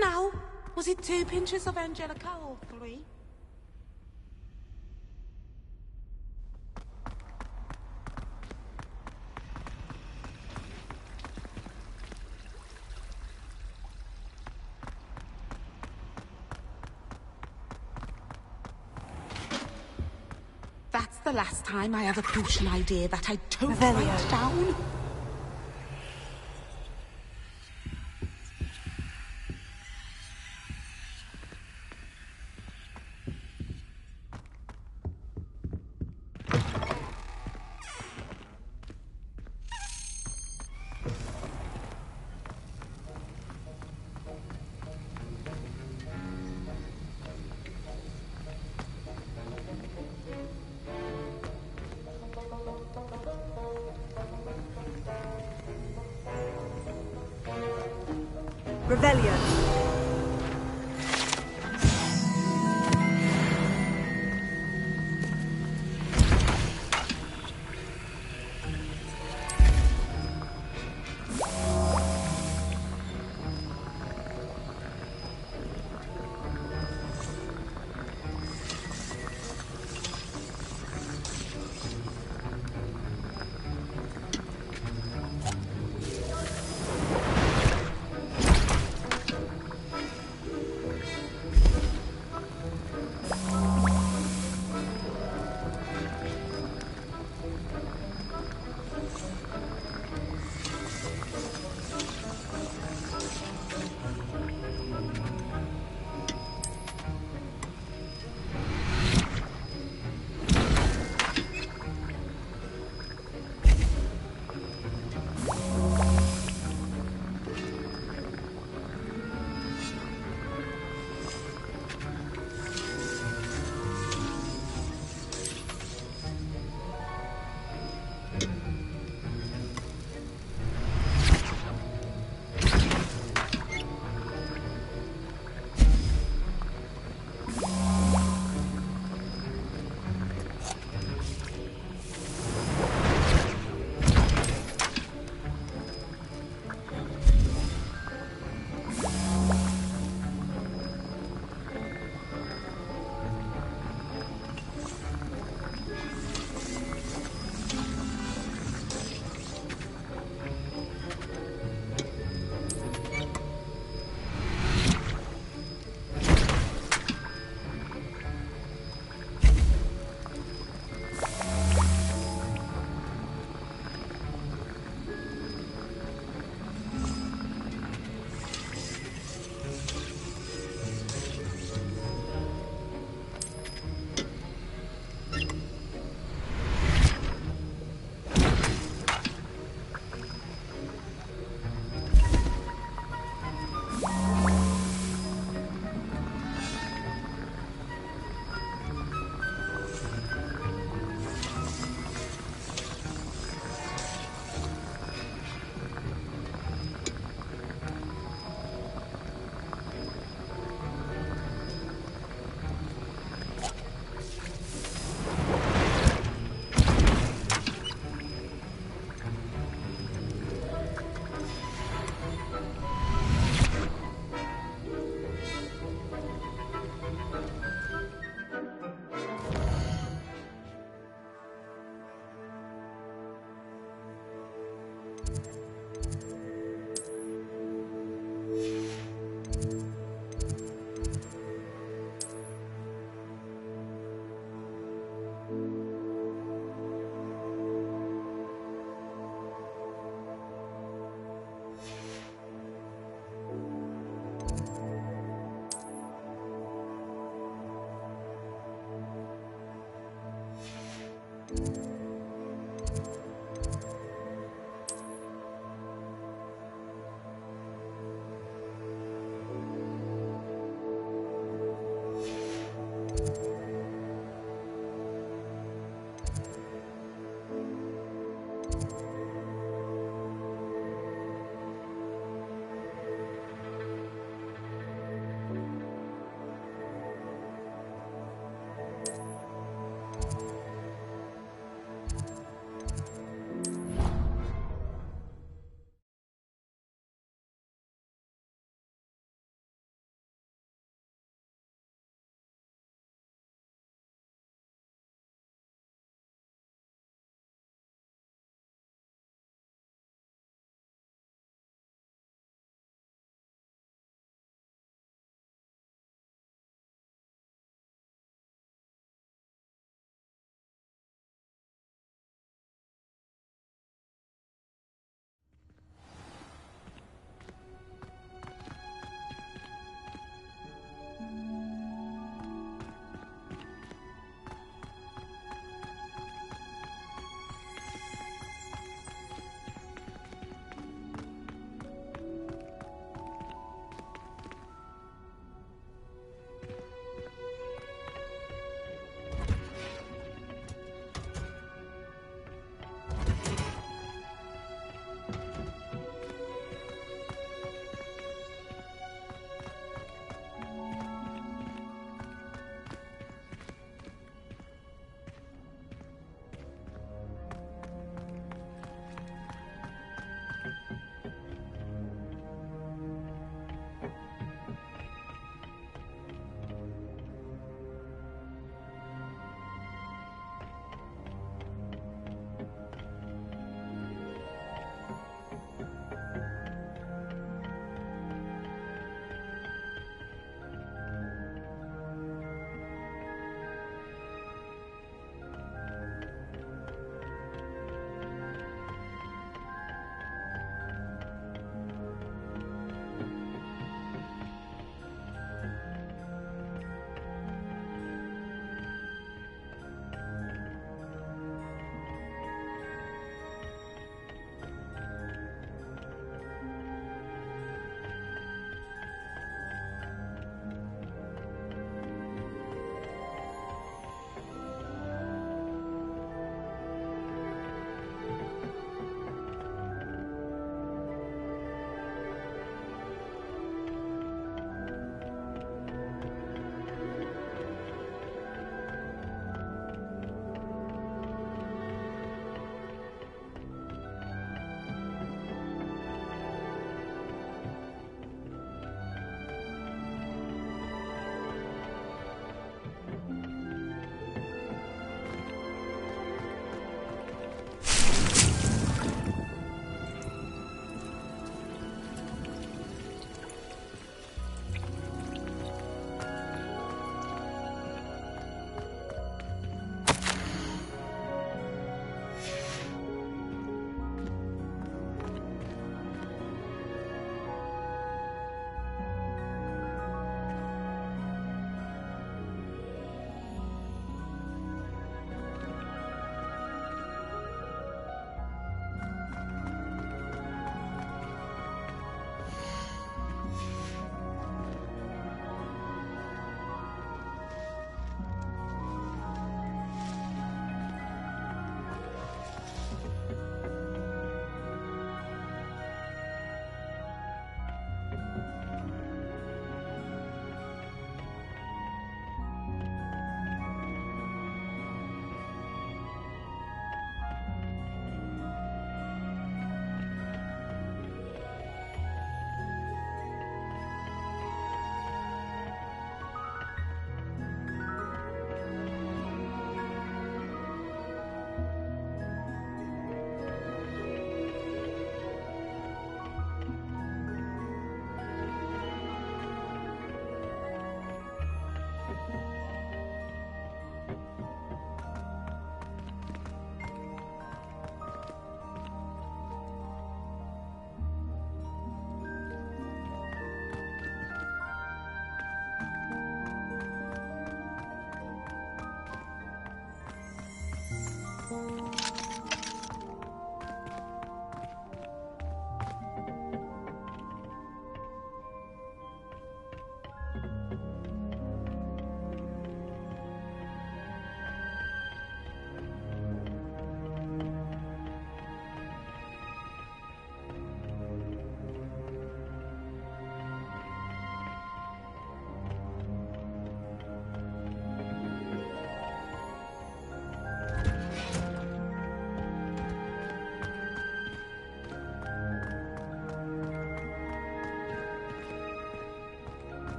Now, was it 2 pinches of Angelica or 3? That's the last time I have a potion idea that I don't write down. Rebellion.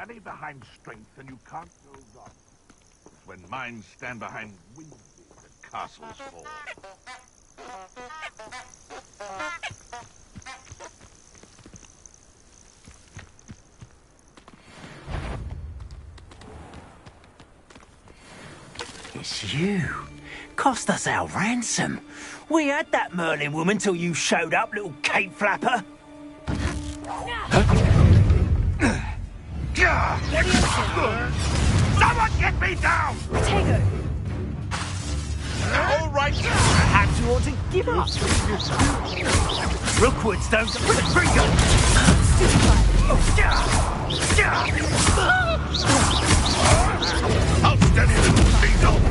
rally behind strength and you can't go wrong. It's when minds stand behind whimsy that castles fall. It's you. Cost us our ransom. We had that Merlin woman till you showed up, little cape flapper. Someone get me down! Tego! All right. Perhaps you ought to give up. Rookwood's don't put a trigger. Outstanding little Caesar!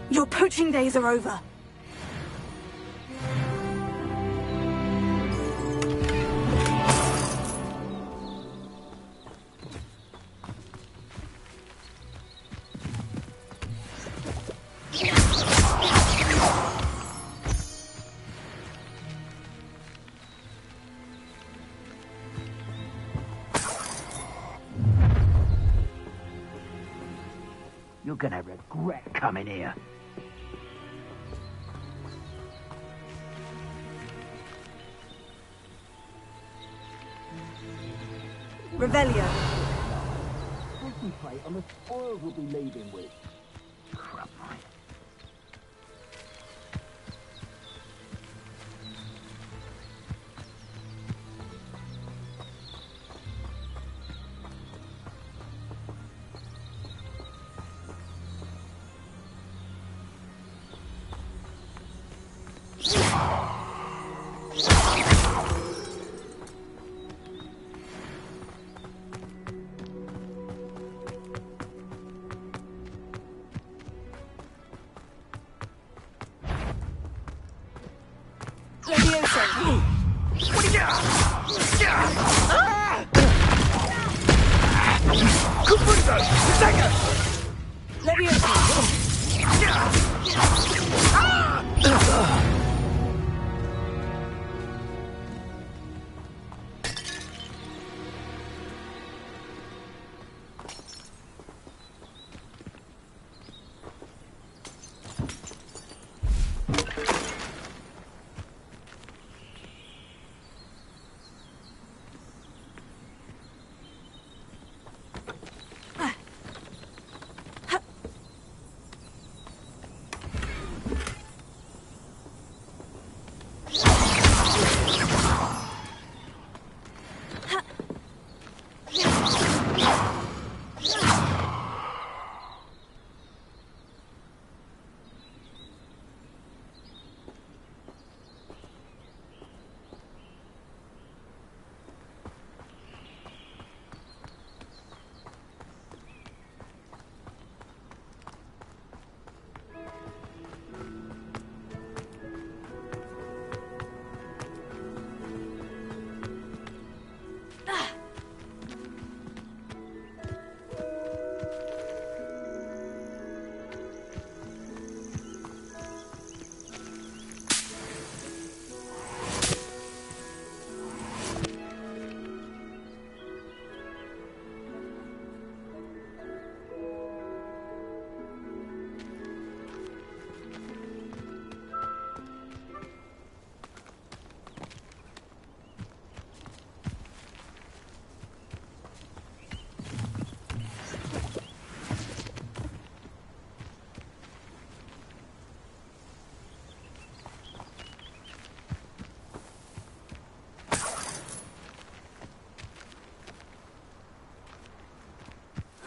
Your poaching days are over. You're gonna regret coming here. Revelio. Concentrate on the spoils we'll be leaving with. Crap, mate.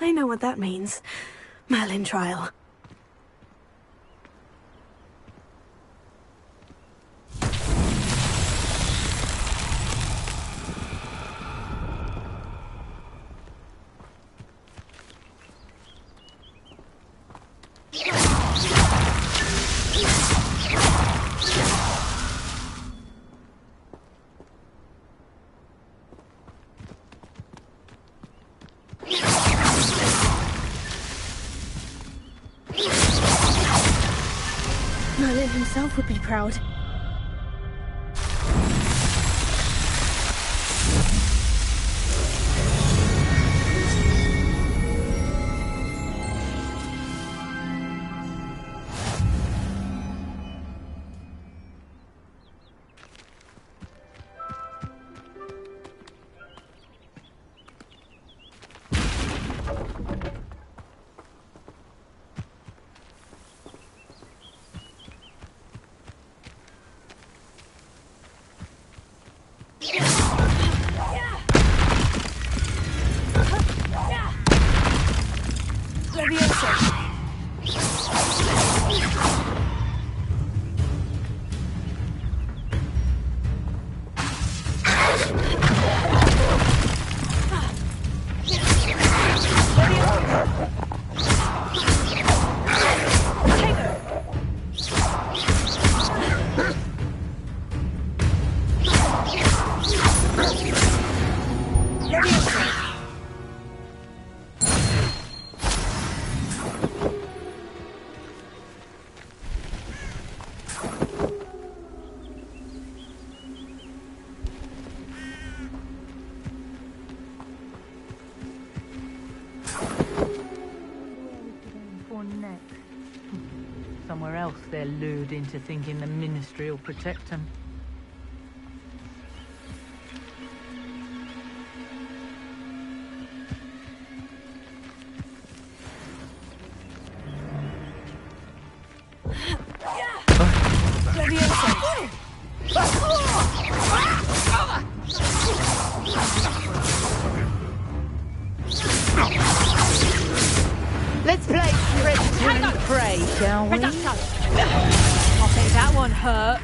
I know what that means. Merlin trial. himself would be proud. Somewhere else they're lured into thinking the Ministry will protect them. Let's play predator and prey, shall we? I think that one hurt.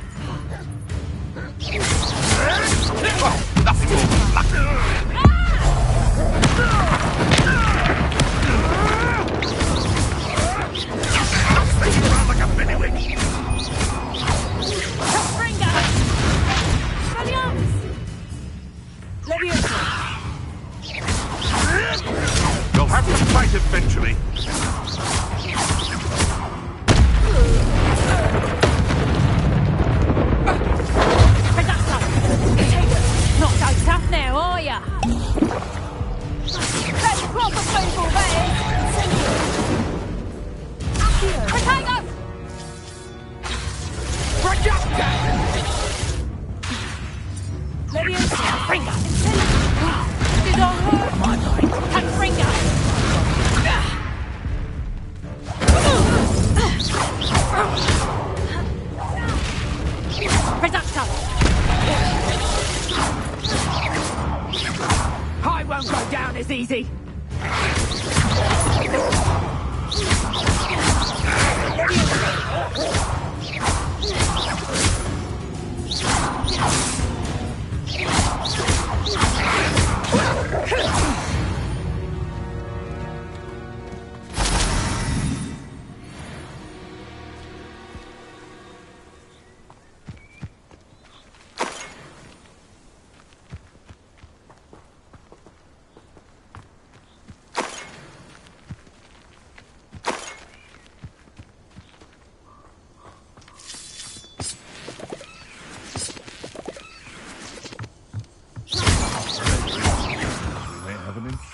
You'll have to fight eventually. Not so tough now, are ya? That's proper people, that is. Potato! Finger! Did I hurt my mind? Take finger! Reducto! I won't go down as easy.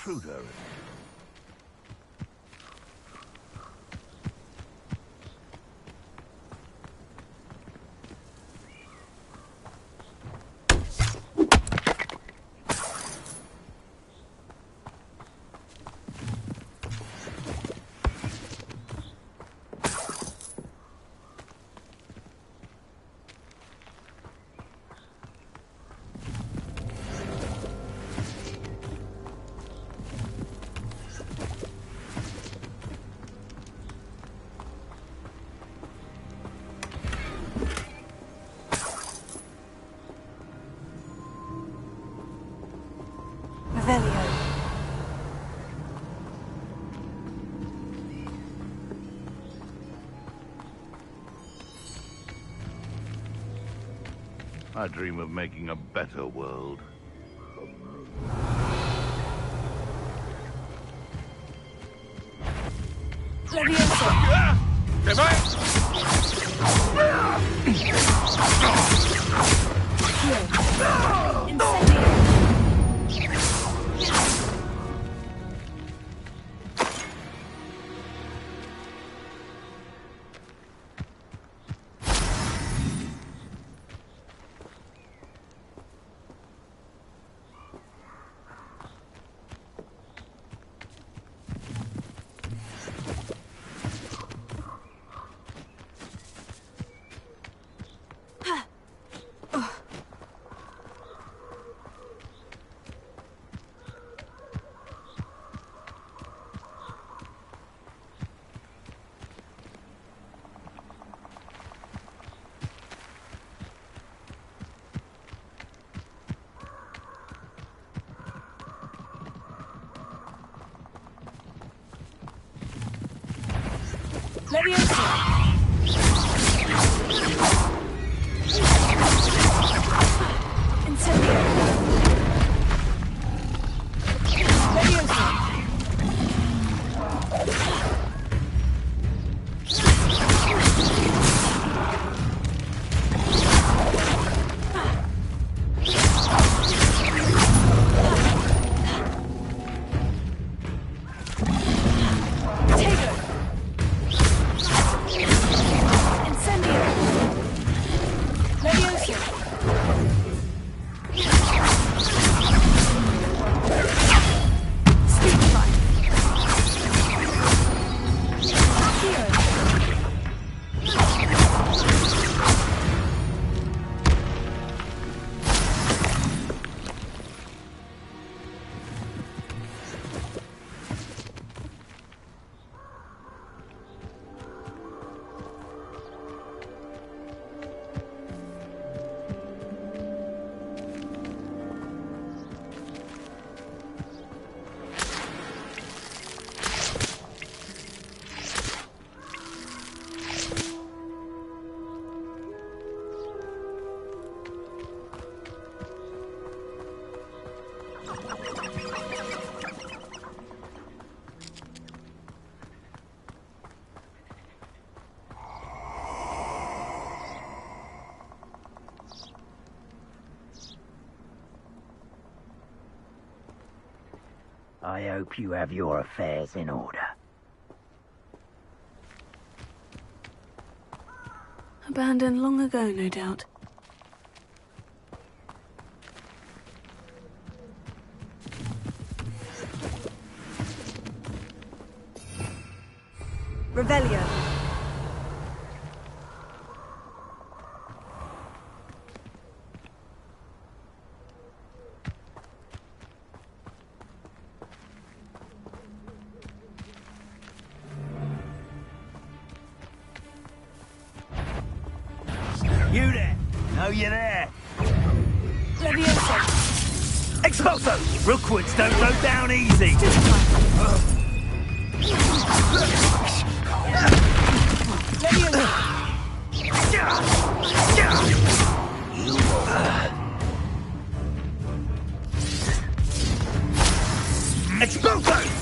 Intruder. I dream of making a better world. Leviosa! Come on! Leviosa! Incendio! Leviosa! I hope you have your affairs in order. Abandoned long ago, no doubt. Revelio. You there? Know you there? Leviosa. Expulso! Rookwoods don't go down easy! Expulso!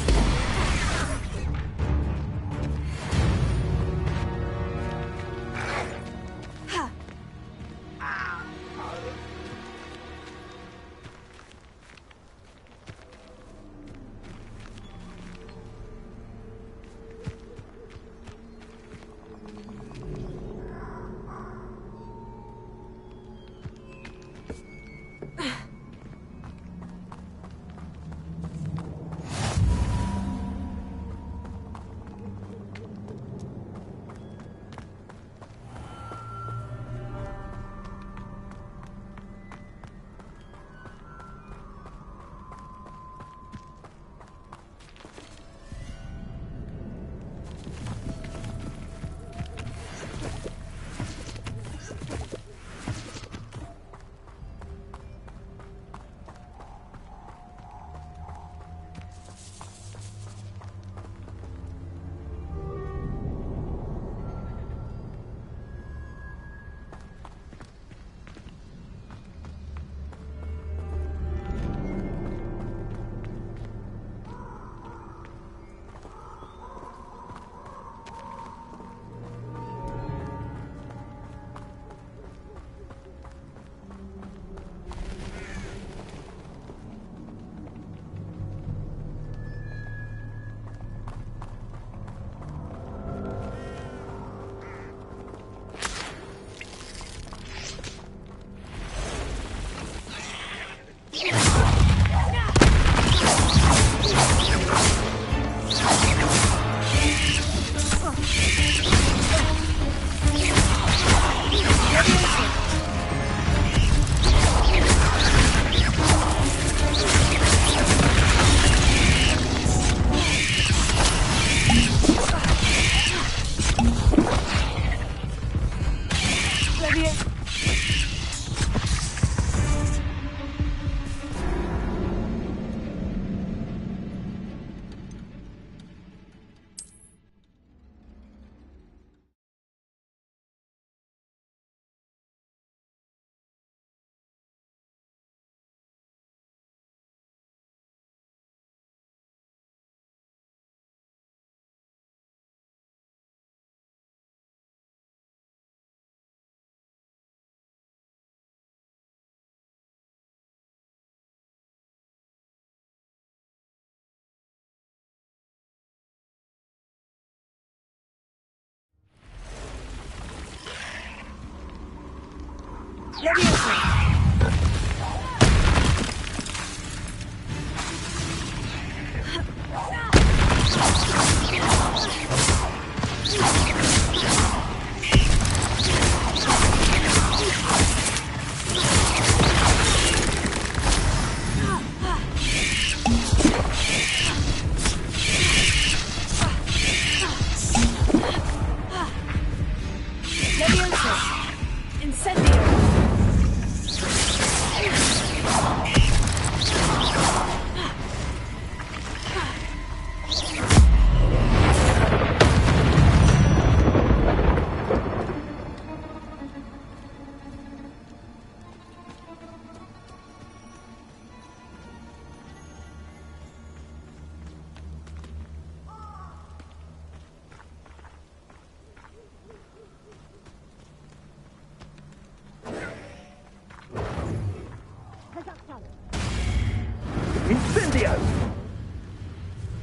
Incendio!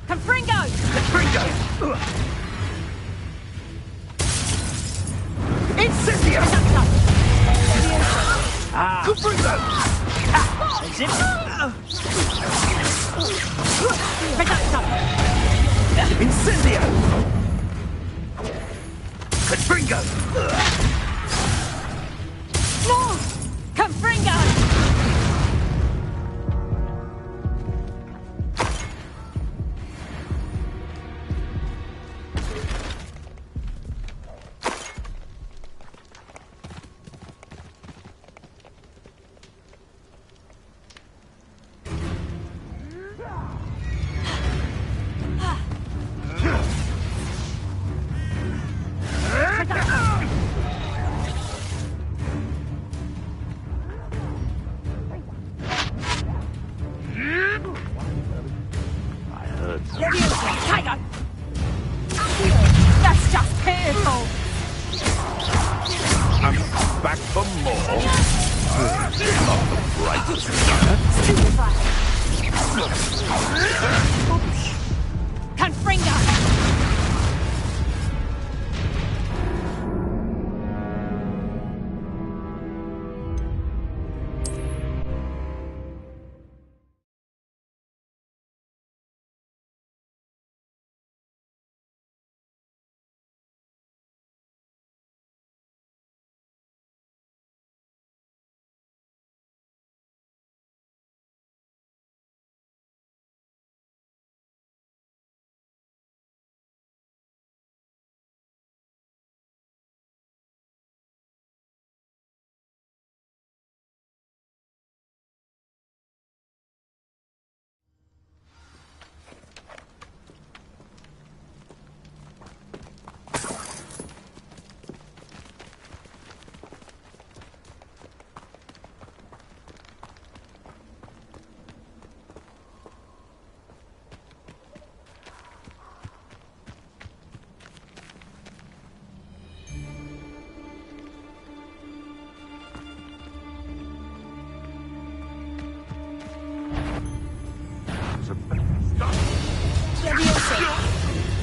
Confringo! Confringo! Incendio! Ah! Confringo! Ah! Is it? Incendio! Confringo! More! Confringo! That's just pitiful! I'm back for more. Not the brightest color. Confringo!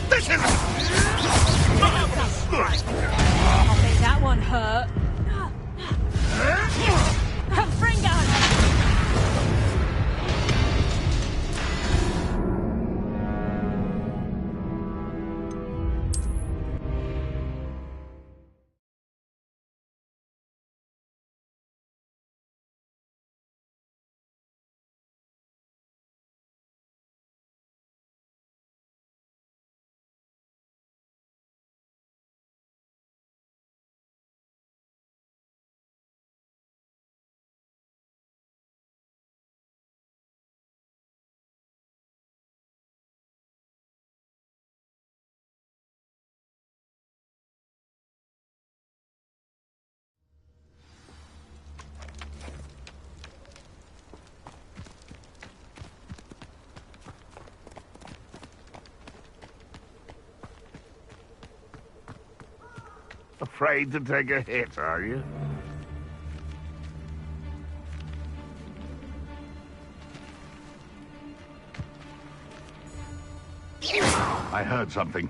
This is... I'll make that one hurt. Confringo! Afraid to take a hit, are you? I heard something.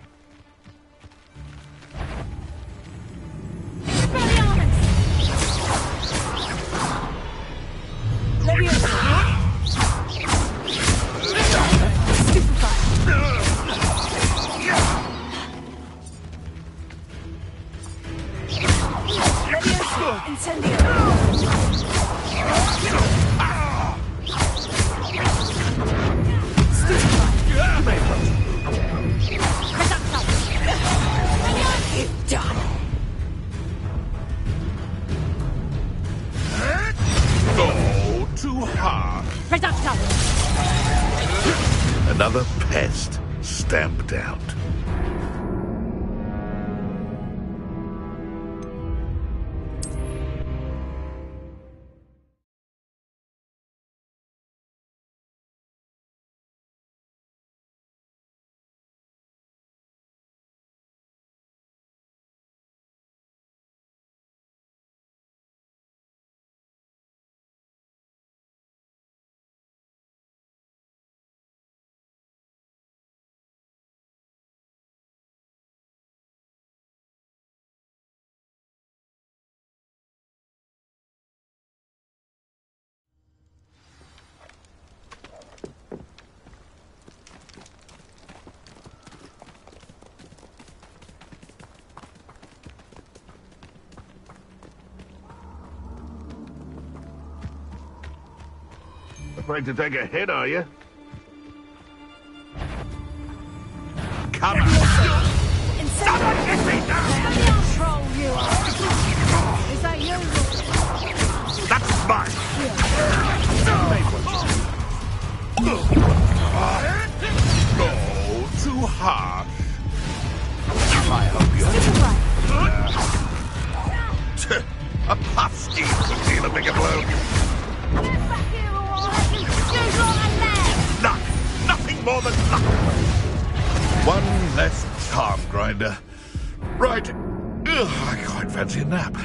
Another pest stamped out. Afraid to take a hit, are you? Come on! Someone get me now! Troll you! Is that you? That's mine! Oh, too harsh. I hope you're... A puff steam could deal a bigger blow. Luck! Nothing more than luck! One less charm grinder. Right. Ugh, I quite fancy a nap.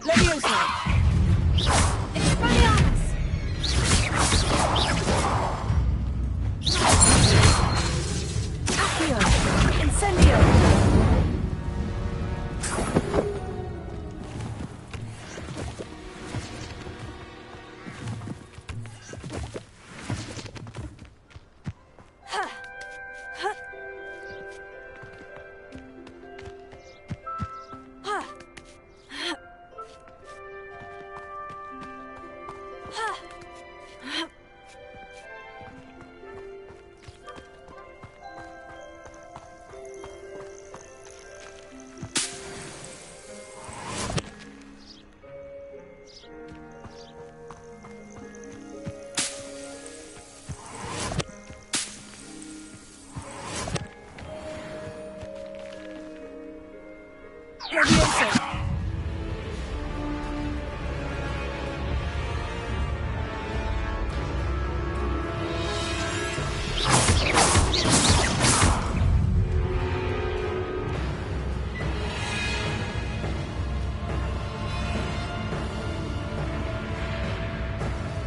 Levioso! Expelliarmus! Accio! Incendio! Levioso!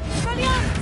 Expelliarmus!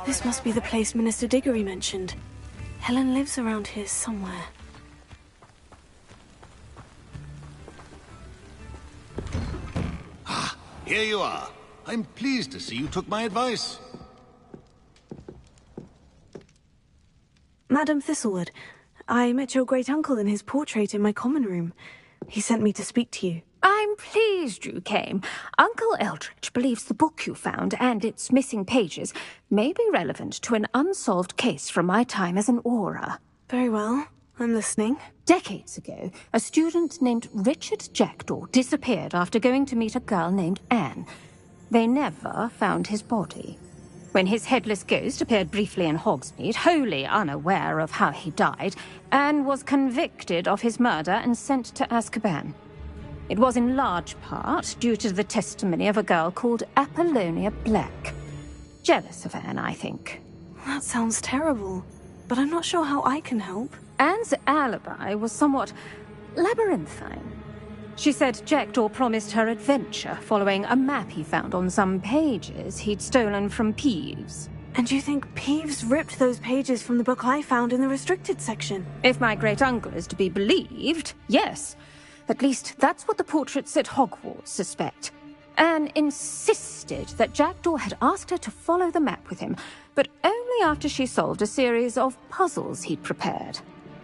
This must be the place Minister Diggory mentioned. Helen lives around here somewhere. Here you are. I'm pleased to see you took my advice. Madam Thistlewood, I met your great-uncle in his portrait in my common room. He sent me to speak to you. I'm pleased you came. Uncle Eldridge believes the book you found and its missing pages may be relevant to an unsolved case from my time as an Auror. Very well. I'm listening. Decades ago, a student named Richard Jackdaw disappeared after going to meet a girl named Anne. They never found his body. When his headless ghost appeared briefly in Hogsmeade, wholly unaware of how he died, Anne was convicted of his murder and sent to Azkaban. It was in large part due to the testimony of a girl called Apollonia Black. Jealous of Anne, I think. That sounds terrible, but I'm not sure how I can help. Anne's alibi was somewhat labyrinthine. She said Jackdaw promised her adventure following a map he found on some pages he'd stolen from Peeves. And you think Peeves ripped those pages from the book I found in the restricted section? If my great-uncle is to be believed, yes. At least that's what the portraits at Hogwarts suspect. Anne insisted that Jackdaw had asked her to follow the map with him, but only after she solved a series of puzzles he'd prepared.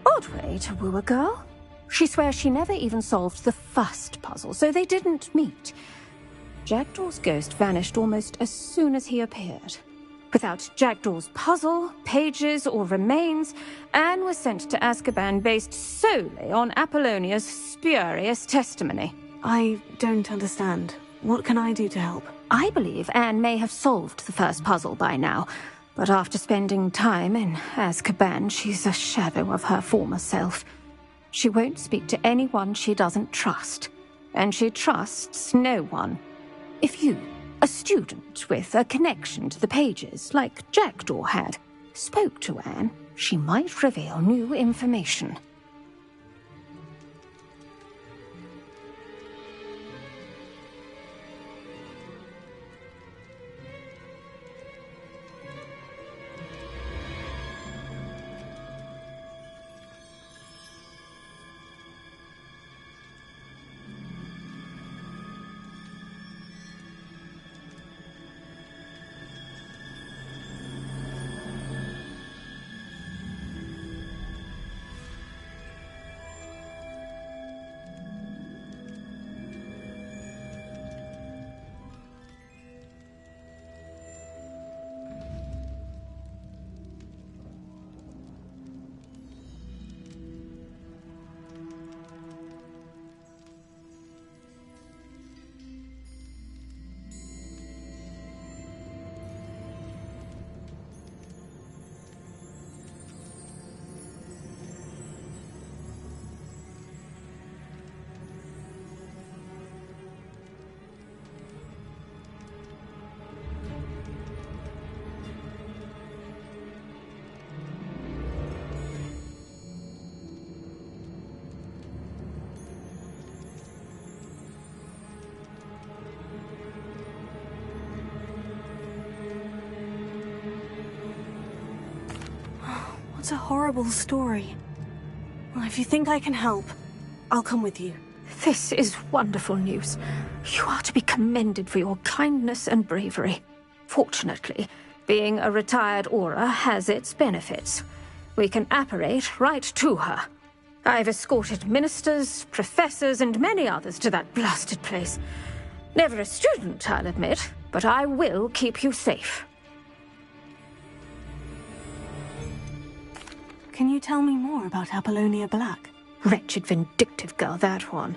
Odd way to woo a girl. She swears she never even solved the first puzzle, so they didn't meet. Jackdaw's ghost vanished almost as soon as he appeared. Without Jackdaw's puzzle, pages, or remains, Anne was sent to Azkaban based solely on Apollonia's spurious testimony. I don't understand. What can I do to help? I believe Anne may have solved the first puzzle by now, but after spending time in Azkaban, she's a shadow of her former self. She won't speak to anyone she doesn't trust, and she trusts no one. If you, a student with a connection to the pages, like Jackdaw had, spoke to Anne, she might reveal new information. It's a horrible story. Well, if you think I can help, I'll come with you. This is wonderful news. You are to be commended for your kindness and bravery. Fortunately, being a retired Aura has its benefits. We can apparate right to her. I've escorted ministers, professors, and many others to that blasted place. Never a student, I'll admit, but I will keep you safe. Can you tell me more about Apollonia Black? Wretched, vindictive girl, that one.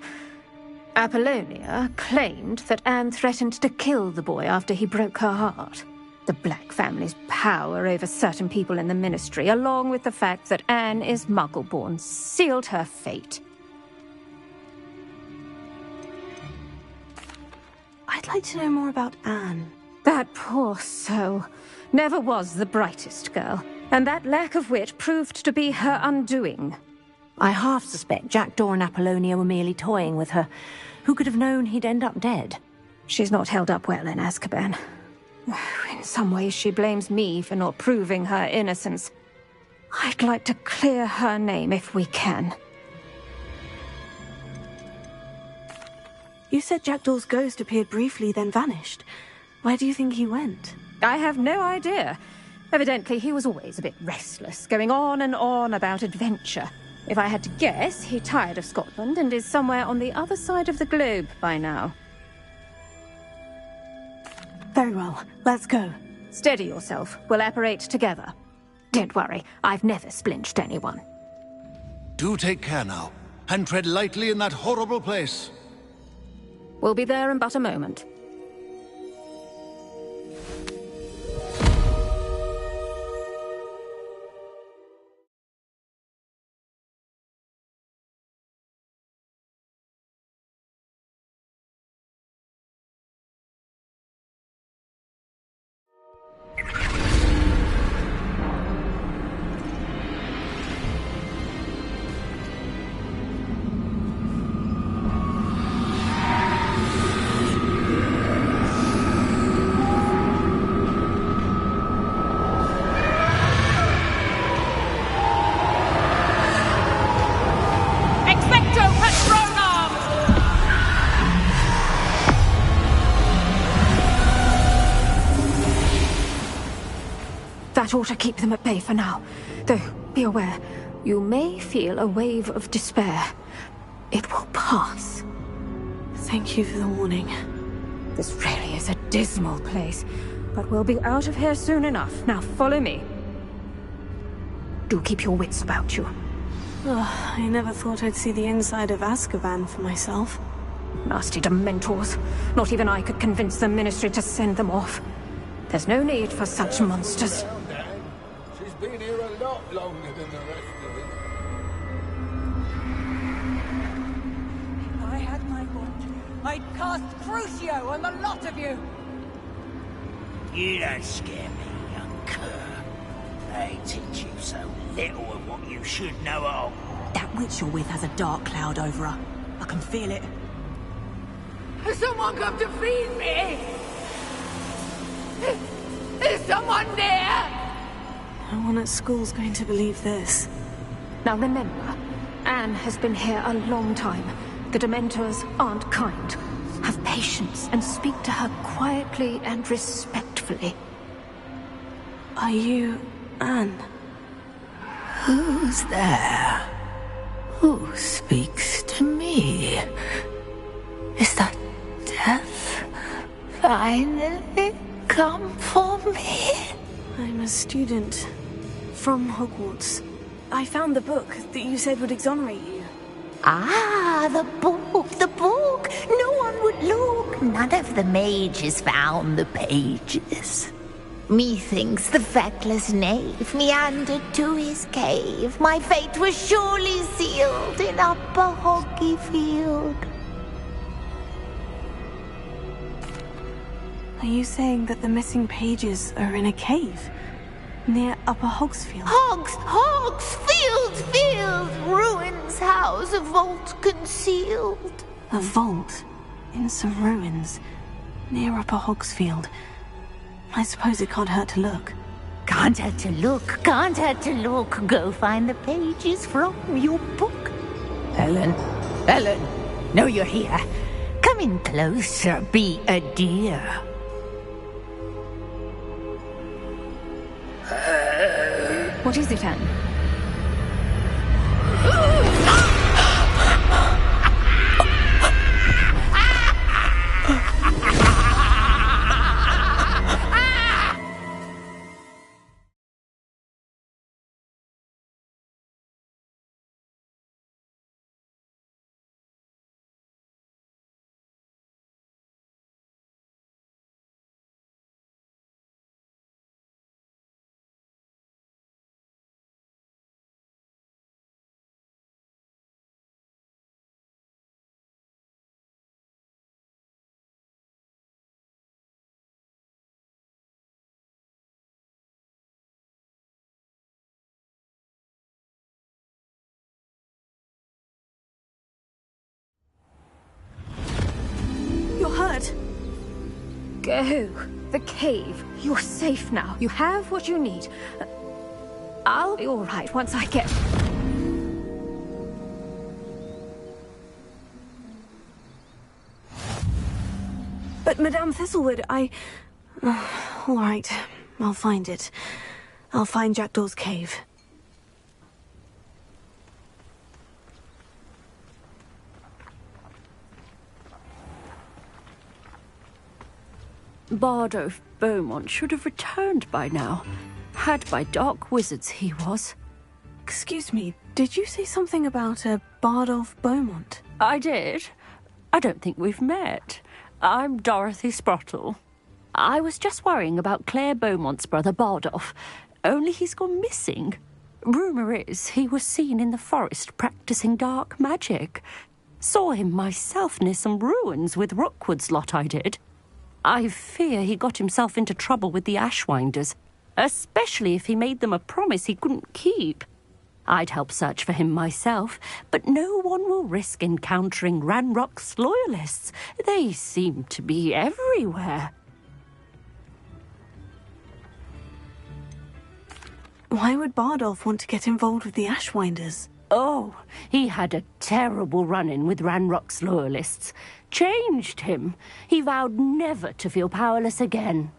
Apollonia claimed that Anne threatened to kill the boy after he broke her heart. The Black family's power over certain people in the Ministry, along with the fact that Anne is Muggle-born, sealed her fate. I'd like to know more about Anne. That poor soul never was the brightest girl, and that lack of wit proved to be her undoing. I half suspect Jackdaw and Apollonia were merely toying with her. Who could have known he'd end up dead? She's not held up well in Azkaban. In some ways, she blames me for not proving her innocence. I'd like to clear her name if we can. You said Jackdaw's ghost appeared briefly, then vanished. Where do you think he went? I have no idea. Evidently, he was always a bit restless, going on and on about adventure. If I had to guess, he tired of Scotland and is somewhere on the other side of the globe by now. Very well. Let's go. Steady yourself. We'll apparate together. Don't worry, I've never splinched anyone. Do take care now, and tread lightly in that horrible place. We'll be there in but a moment. That ought to keep them at bay for now. Though, be aware, you may feel a wave of despair. It will pass. Thank you for the warning. This really is a dismal place, but we'll be out of here soon enough. Now follow me. Do keep your wits about you. Ugh, I never thought I'd see the inside of Azkaban for myself. Nasty Dementors. Not even I could convince the Ministry to send them off. There's no need for such monsters. She's been here a lot longer than the rest of us. If I had my wand, I'd cast Crucio on the lot of you! You don't scare me, young cur. They teach you so little of what you should know of. That witch you're with has a dark cloud over her. I can feel it. Has someone come to feed me? Is someone near? No one at school's going to believe this. Now remember, Anne has been here a long time. The Dementors aren't kind. Have patience and speak to her quietly and respectfully. Are you Anne? Who's there? Who speaks to me? Is that death finally come for me? I'm a student from Hogwarts. I found the book that you said would exonerate you. Ah, the book, the book. No one would look. None of the mages found the pages. Methinks the feckless knave meandered to his cave. My fate was surely sealed in Upper Hoggyfield. Are you saying that the missing pages are in a cave? Near Upper Hogsfield? Field! Ruins house a vault concealed. A vault? In some ruins? Near Upper Hogsfield? I suppose it can't hurt to look. Can't hurt to look, can't hurt to look. Go find the pages from your book. Ellen, know you're here. Come in closer, be a dear. What is it, Anne? You're hurt. Go. The cave. You're safe now. You have what you need. I'll be all right once I get... But Madame Thistlewood, all right. I'll find it. I'll find Jackdaw's cave. Bardolph Beaumont should have returned by now. Had by dark wizards he was. Excuse me, did you say something about a Bardolph Beaumont? I did. I don't think we've met. I'm Dorothy Sprottle. I was just worrying about Claire Beaumont's brother Bardolph, only he's gone missing. Rumour is he was seen in the forest practising dark magic. Saw him myself near some ruins with Rookwood's lot I did. I fear he got himself into trouble with the Ashwinders, especially if he made them a promise he couldn't keep. I'd help search for him myself, but no one will risk encountering Ranrock's loyalists. They seem to be everywhere. Why would Bardolph want to get involved with the Ashwinders? Oh, he had a terrible run-in with Ranrock's loyalists. Changed him. He vowed never to feel powerless again.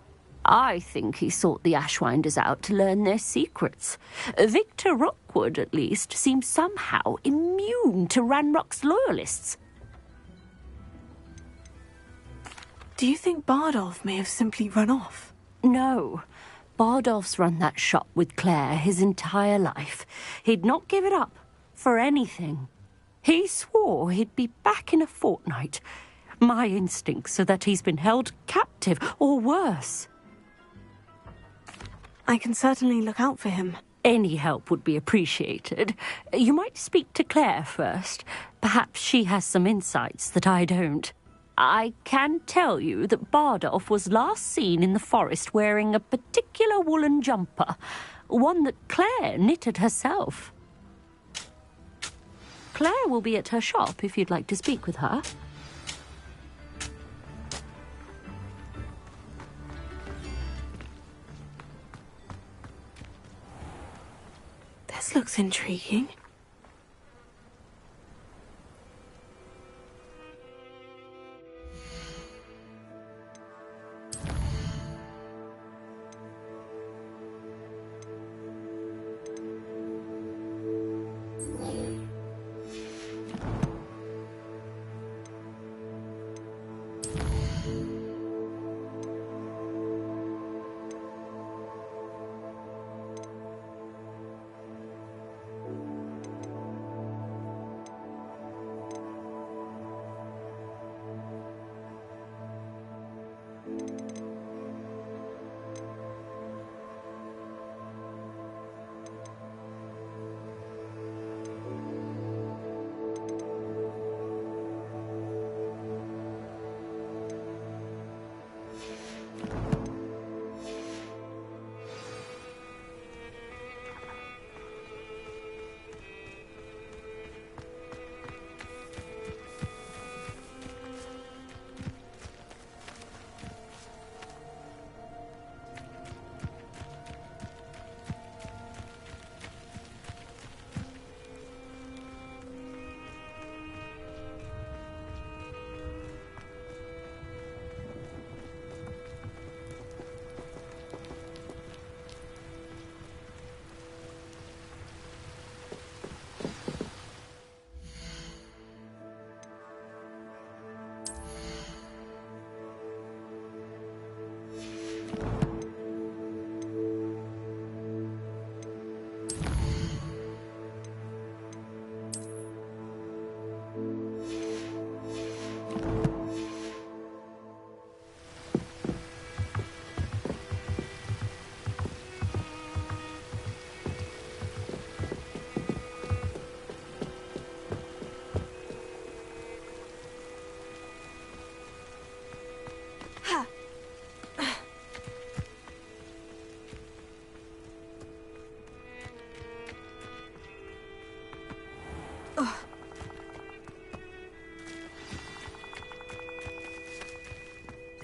I think he sought the Ashwinders out to learn their secrets. Victor Rookwood, at least, seems somehow immune to Ranrock's loyalists. Do you think Bardolph may have simply run off? No. Bardolph's run that shop with Claire his entire life. He'd not give it up for anything. He swore he'd be back in a fortnight. My instincts are that he's been held captive, or worse. I can certainly look out for him. Any help would be appreciated. You might speak to Claire first. Perhaps she has some insights that I don't. I can tell you that Bardolph was last seen in the forest wearing a particular woolen jumper, one that Claire knitted herself. Claire will be at her shop if you'd like to speak with her. This looks intriguing.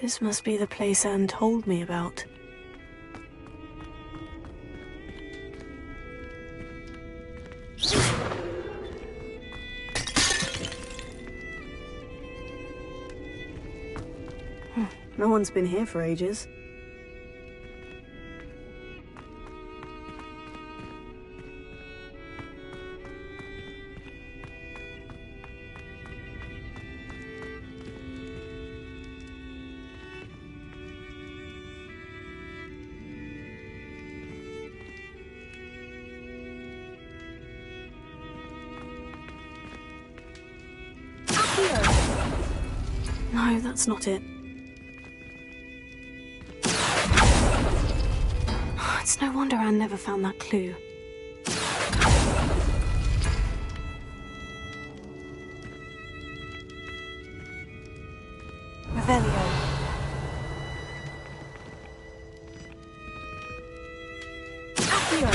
This must be the place Anne told me about. No one's been here for ages. No, that's not it. It's no wonder Anne never found that clue. Revelio. Accio.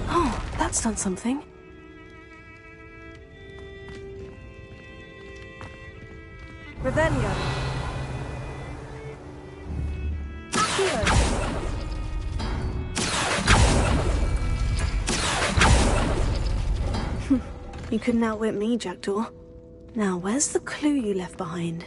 Oh, that's done something. Revelio. Accio. You couldn't outwit me, Jackdaw. Now, where's the clue you left behind?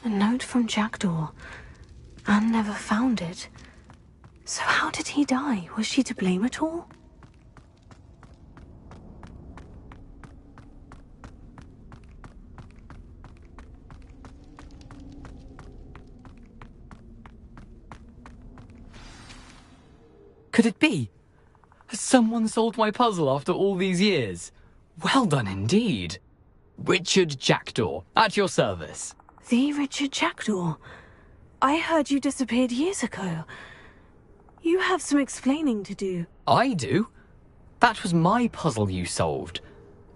A note from Jackdaw. Anne never found it. So how did he die? Was she to blame at all? Could it be? Has someone solved my puzzle after all these years? Well done indeed. Richard Jackdaw, at your service. The Richard Jackdaw? I heard you disappeared years ago. You have some explaining to do. I do? That was my puzzle you solved.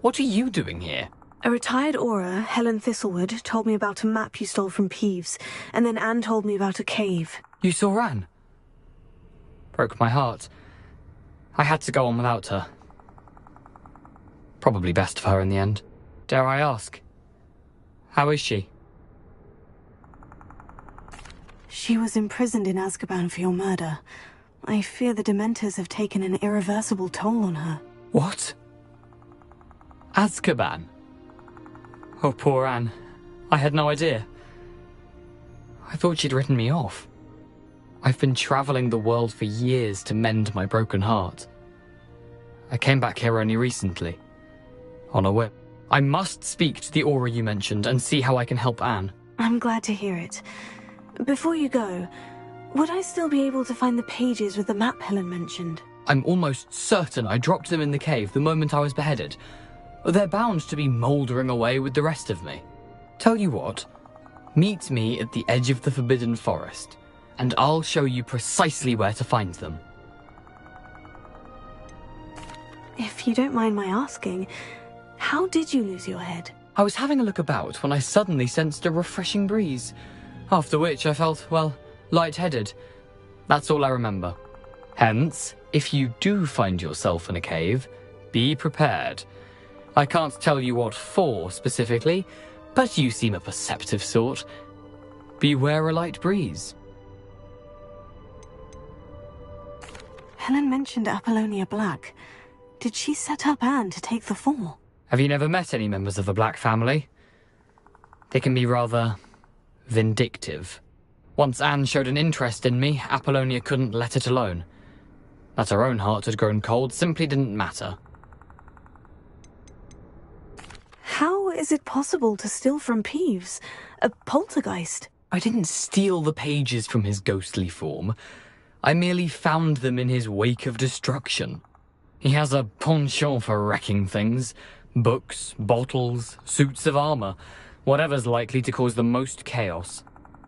What are you doing here? A retired Auror, Helen Thistlewood, told me about a map you stole from Peeves, and then Anne told me about a cave. You saw Anne? Broke my heart. I had to go on without her. Probably best for her in the end. Dare I ask? How is she? She was imprisoned in Azkaban for your murder. I fear the Dementors have taken an irreversible toll on her. What? Azkaban? Oh, poor Anne. I had no idea. I thought she'd written me off. I've been travelling the world for years to mend my broken heart. I came back here only recently. On a whim. I must speak to the Auror you mentioned and see how I can help Anne. I'm glad to hear it. Before you go, would I still be able to find the pages with the map Helen mentioned? I'm almost certain I dropped them in the cave the moment I was beheaded. They're bound to be mouldering away with the rest of me. Tell you what, meet me at the edge of the Forbidden Forest, and I'll show you precisely where to find them. If you don't mind my asking, how did you lose your head? I was having a look about when I suddenly sensed a refreshing breeze. After which I felt, well, lightheaded. That's all I remember. Hence, if you do find yourself in a cave, be prepared. I can't tell you what for specifically, but you seem a perceptive sort. Beware a light breeze. Helen mentioned Apollonia Black. Did she set up Anne to take the fall? Have you never met any members of the Black family? They can be rather vindictive. Once Anne showed an interest in me, Apollonia couldn't let it alone. That her own heart had grown cold simply didn't matter. How is it possible to steal from Peeves? A poltergeist? I didn't steal the pages from his ghostly form. I merely found them in his wake of destruction. He has a penchant for wrecking things. Books, bottles, suits of armor, whatever's likely to cause the most chaos.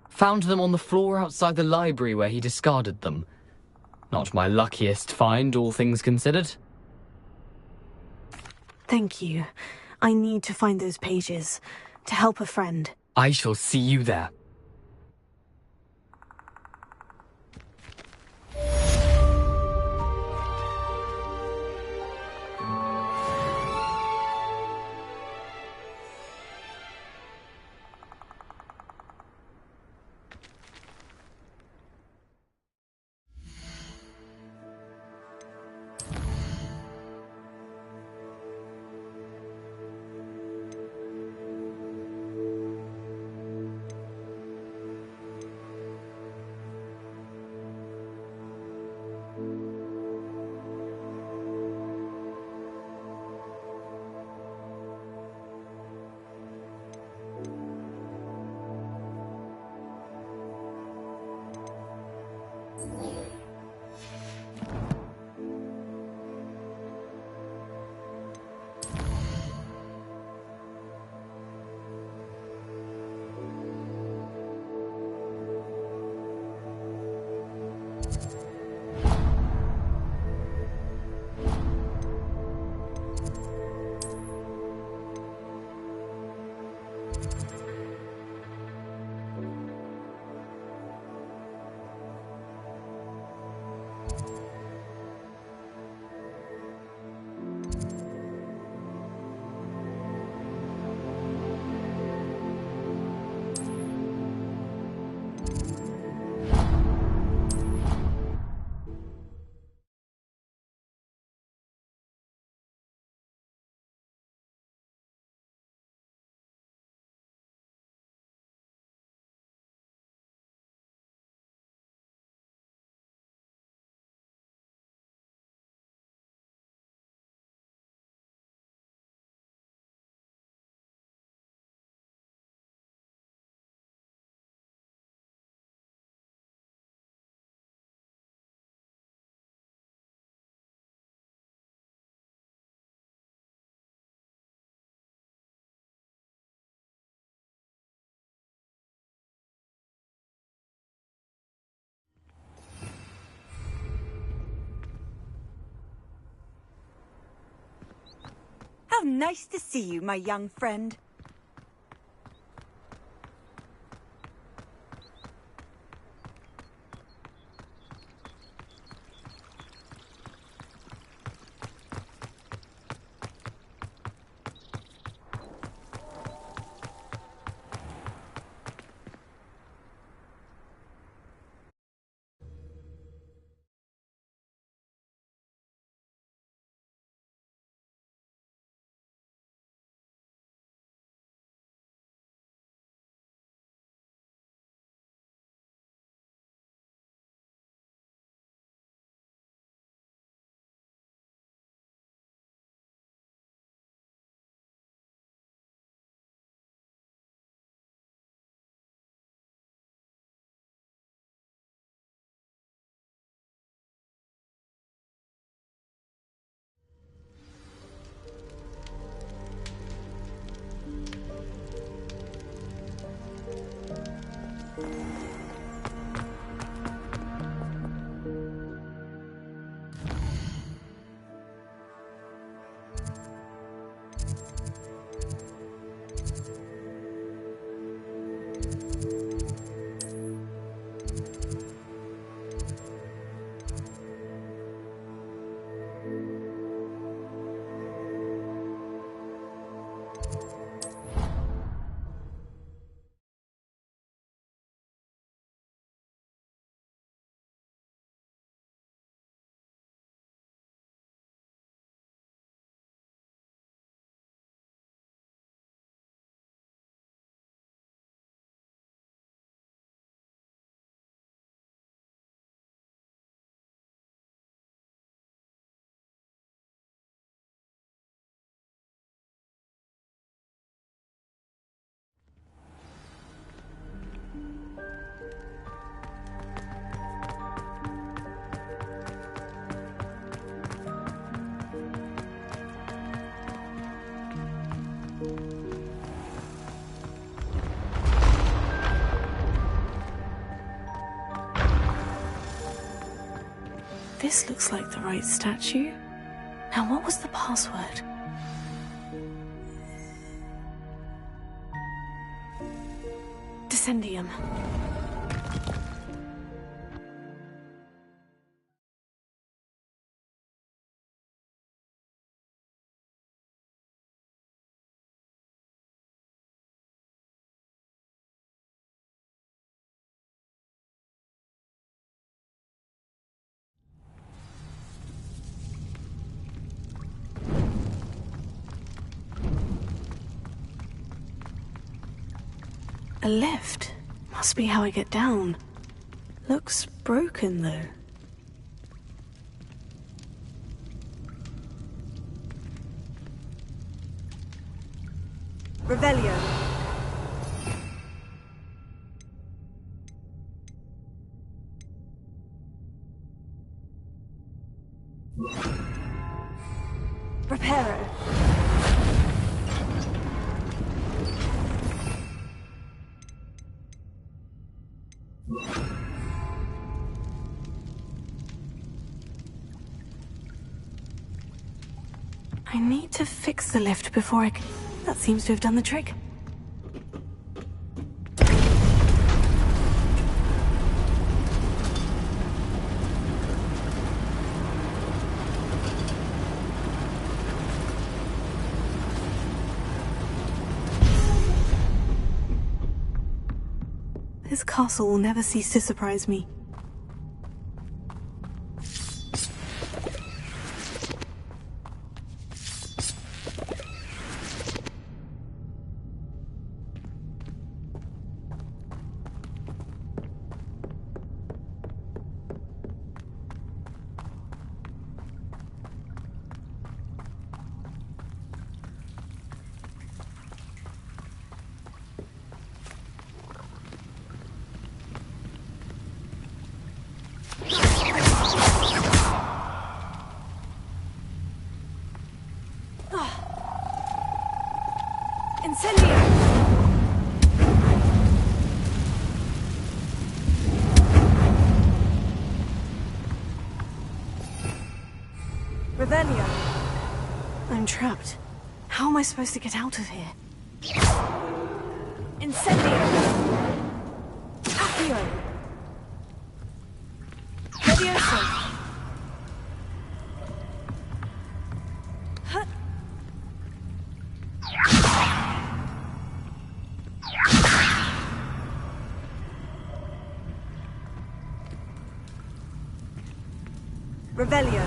Found them on the floor outside the library where he discarded them. Not my luckiest find, all things considered. Thank you. I need to find those pages. To help a friend. I shall see you there. How nice to see you, my young friend. This looks like the right statue. Now, what was the password? Descendium. A lift. Must be how I get down. Looks broken, though. Revelio. Reparo. I need to fix the lift before I can... That seems to have done the trick. This castle will never cease to surprise me. Revelio. I'm trapped. How am I supposed to get out of here? Incendio. Accio. Levioso. Hut. Revelio.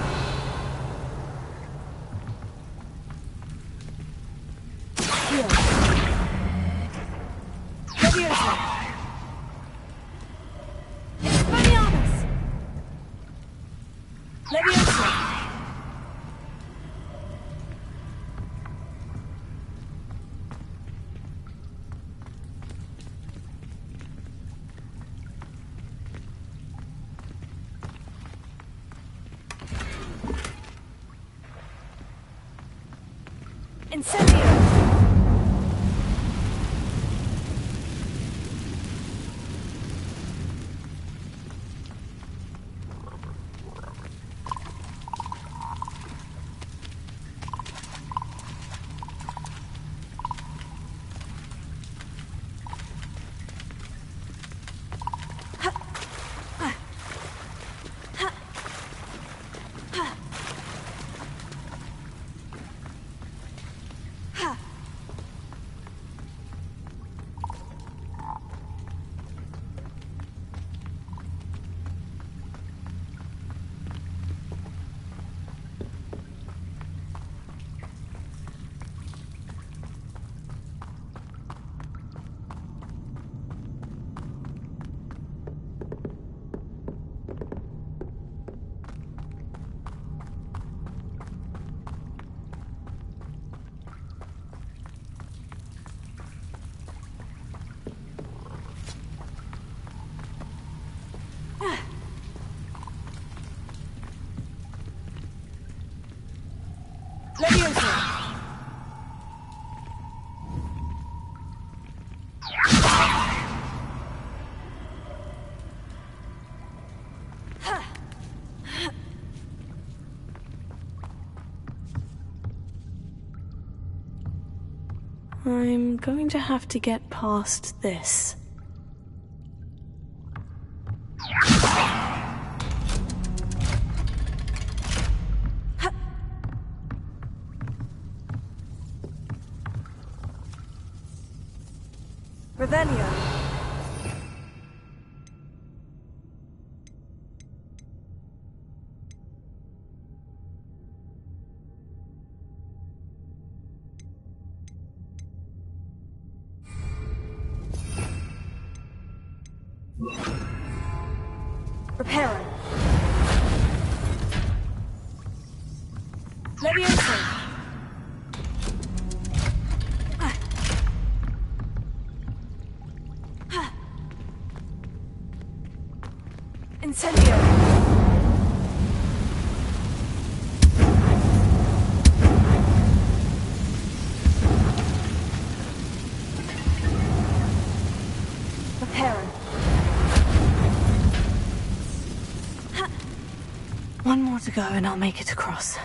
Incendio! Ha! I'm going to have to get past this. Revelio. Reparo. Levioso. Incendio. Reparo. One more to go and I'll make it across.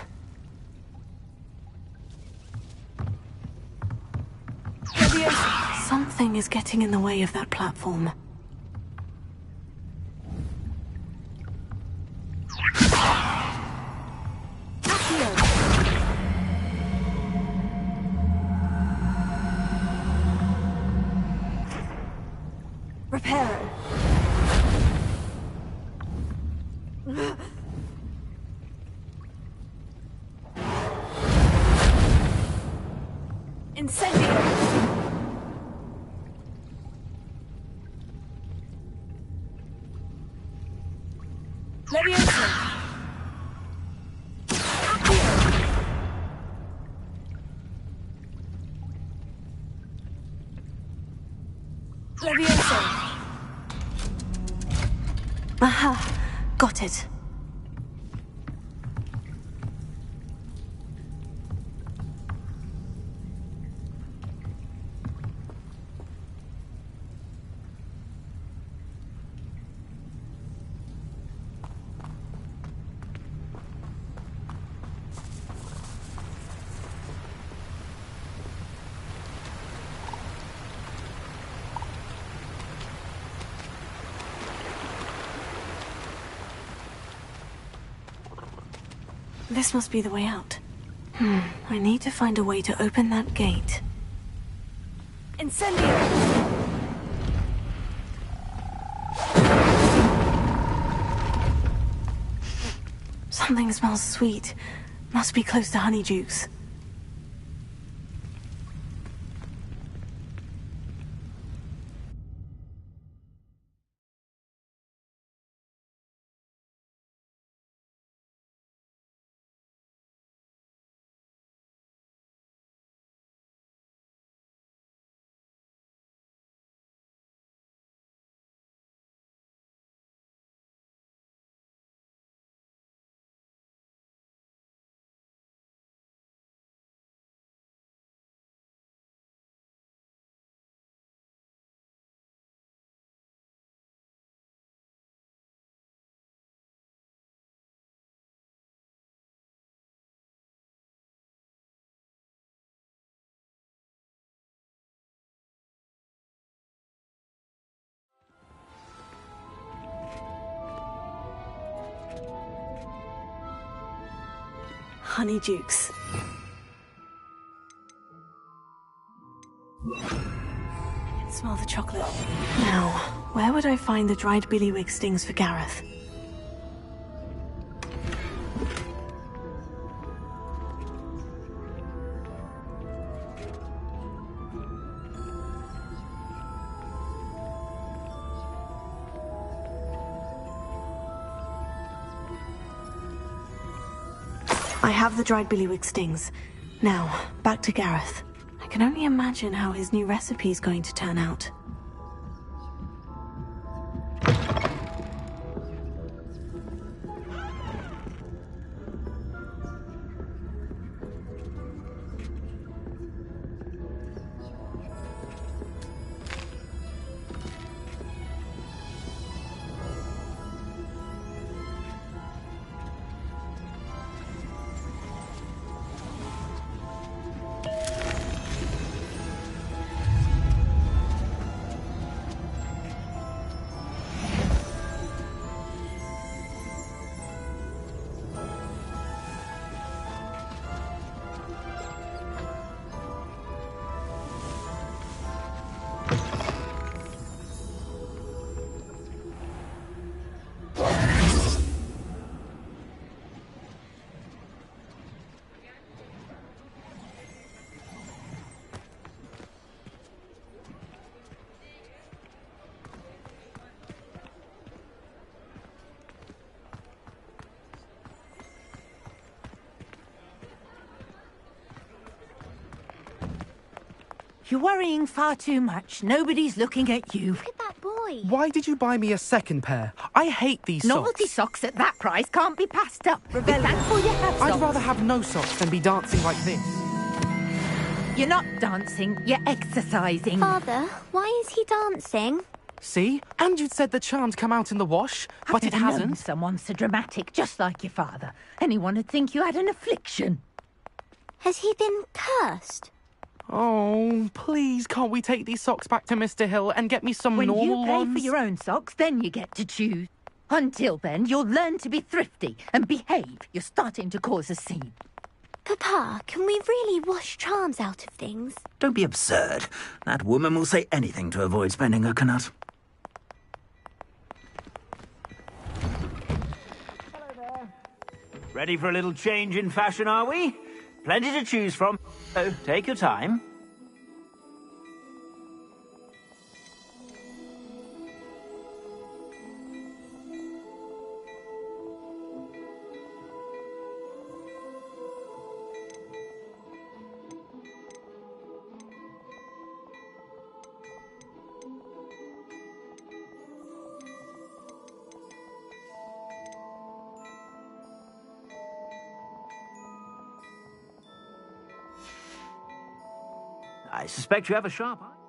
Something is getting in the way of that platform. Reparo. Incendio. Levioso. Levioso. Aha, got it. This must be the way out. I need to find a way to open that gate. Incendio! Something smells sweet. Must be close to Honeydukes. Honeydukes. I can smell the chocolate. Now, where would I find the dried billywig stings for Gareth? I have the dried billywig stings. Now, back to Gareth. I can only imagine how his new recipe is going to turn out. You're worrying far too much. Nobody's looking at you. Look at that boy. Why did you buy me a second pair? I hate these Novelty socks. socks at that price can't be passed up. Be thankful you have socks. I'd rather have no socks than be dancing like this. You're not dancing, you're exercising. Father, why is he dancing? See? And you'd said the charm'd come out in the wash, but it hasn't. Someone so dramatic, just like your father. Anyone would think you had an affliction. Has he been cursed? Oh, please, can't we take these socks back to Mr. Hill and get me some When normal you pay ones? for your own socks, then you get to choose. Until then, you'll learn to be thrifty and behave. You're starting to cause a scene. Papa, can we really wash charms out of things? Don't be absurd. That woman will say anything to avoid spending her canut. Ready for a little change in fashion, are we? Plenty to choose from, so take your time. I suspect you have a sharp eye.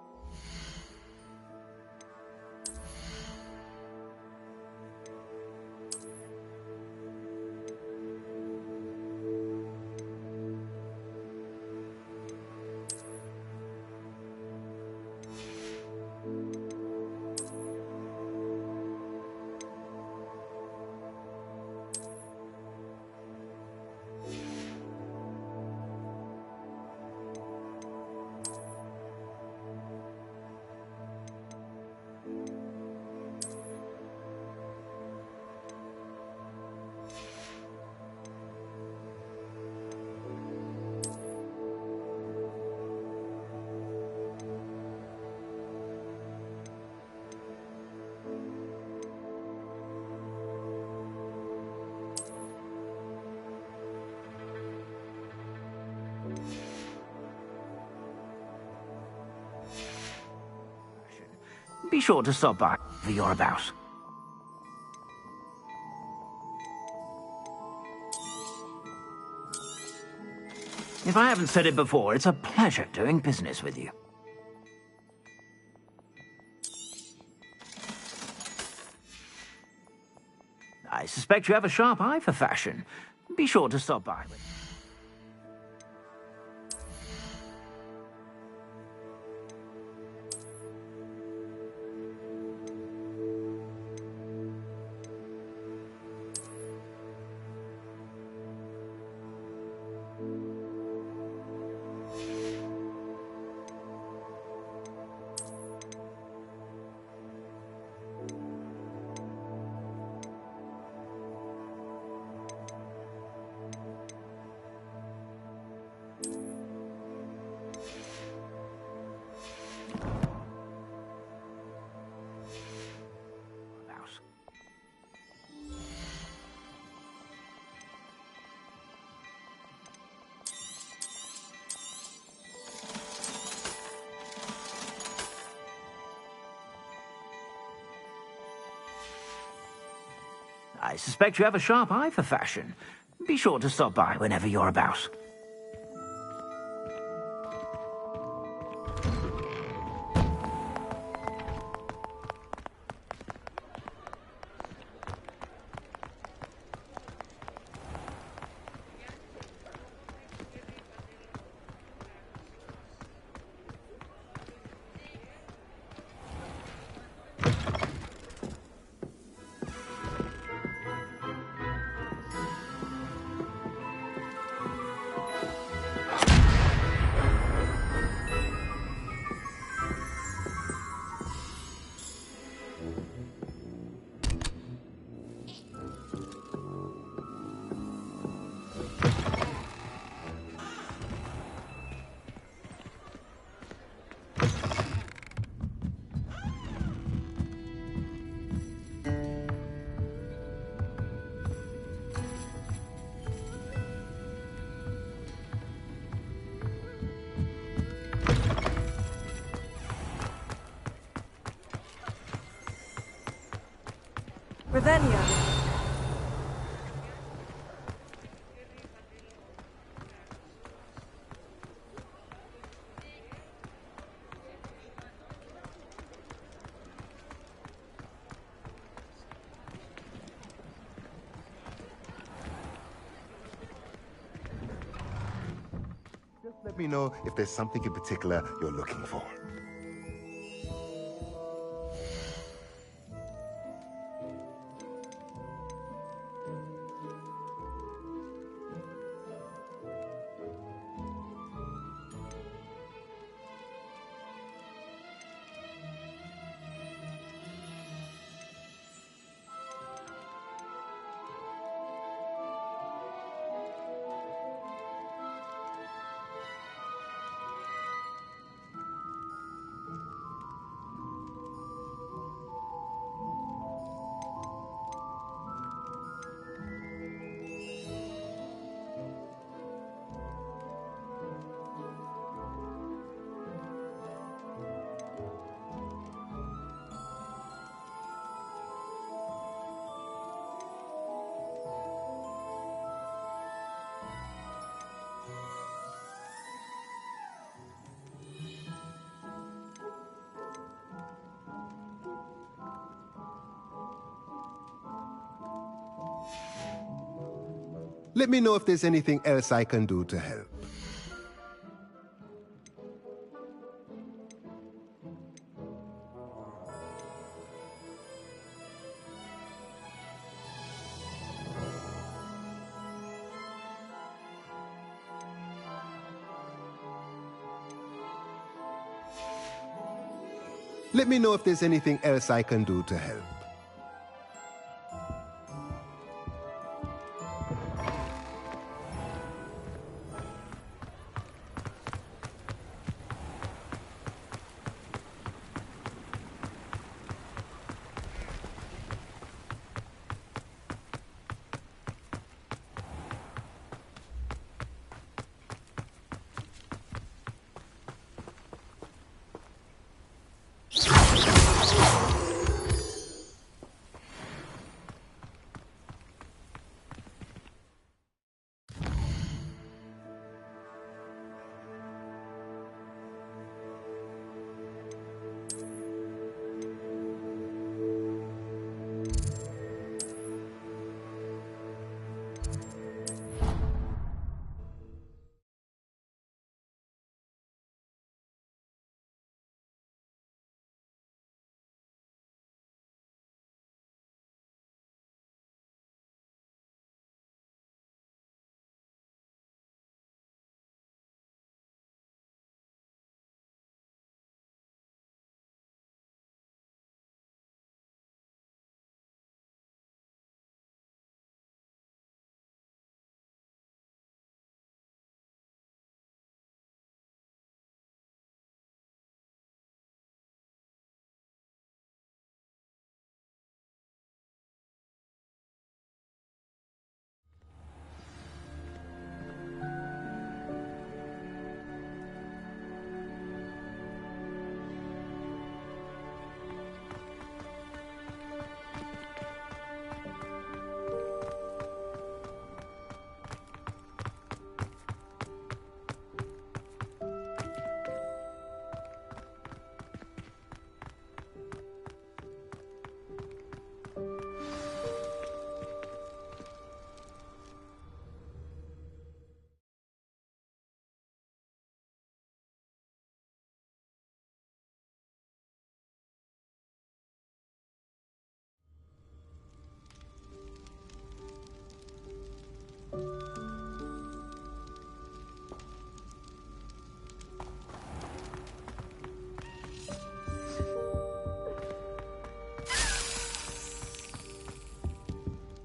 Be sure to stop by if you're about. If I haven't said it before, it's a pleasure doing business with you. I suspect you have a sharp eye for fashion. Be sure to stop by. I suspect you have a sharp eye for fashion. Be sure to stop by whenever you're about. Revelio. Just let me know if there's something in particular you're looking for. Let me know if there's anything else I can do to help. Let me know if there's anything else I can do to help.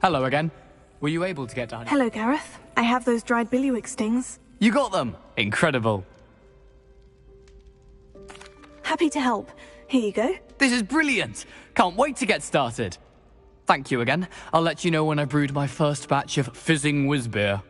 Hello again. Were you able to get down? Hello, Gareth. I have those dried billywig stings. You got them! Incredible. Happy to help. Here you go. This is brilliant! Can't wait to get started. Thank you again. I'll let you know when I brewed my first batch of fizzing whiz-beer.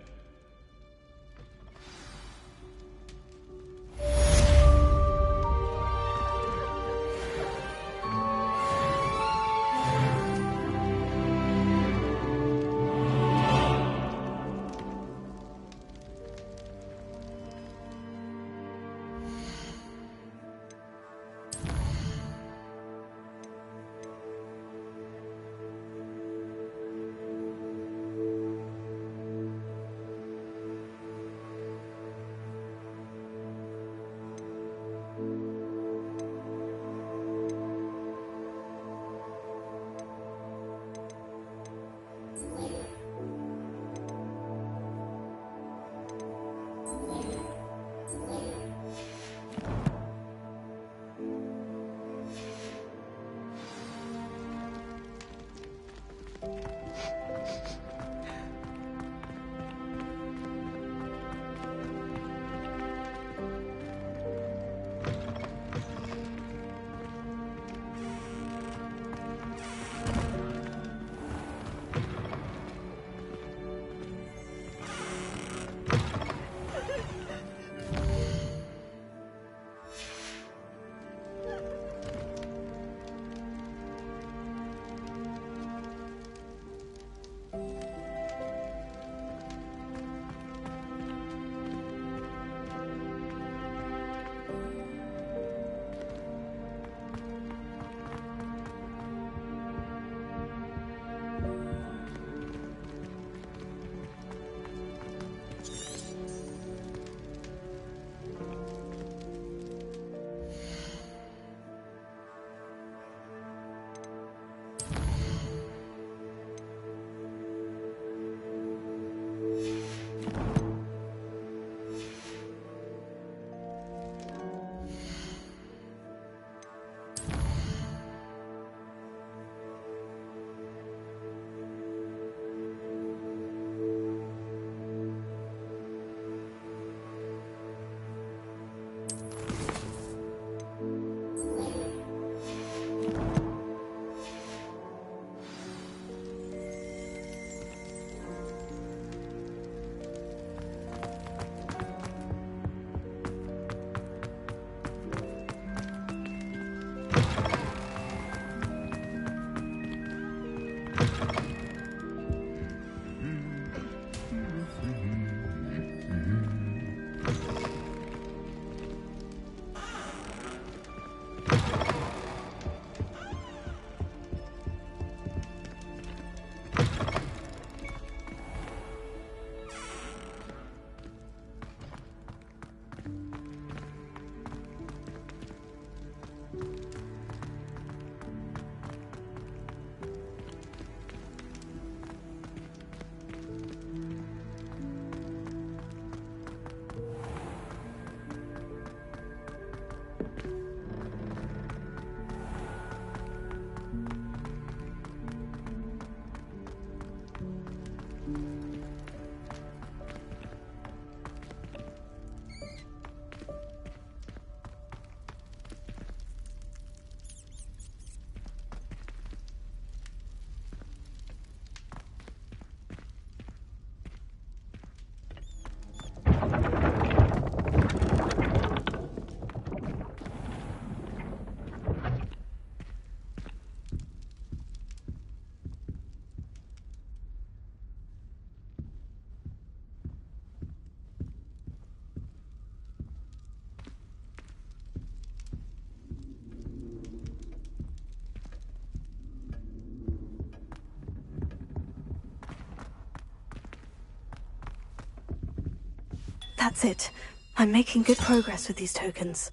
That's it. I'm making good progress with these tokens.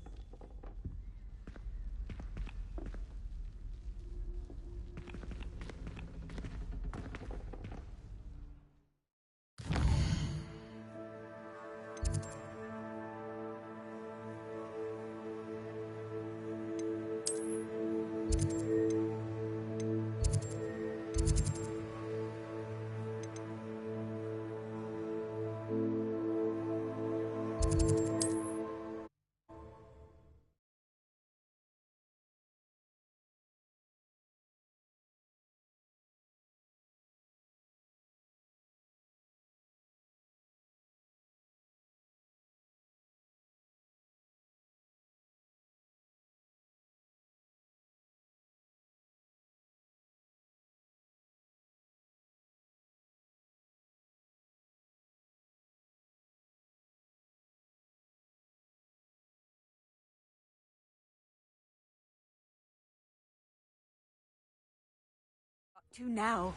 To now.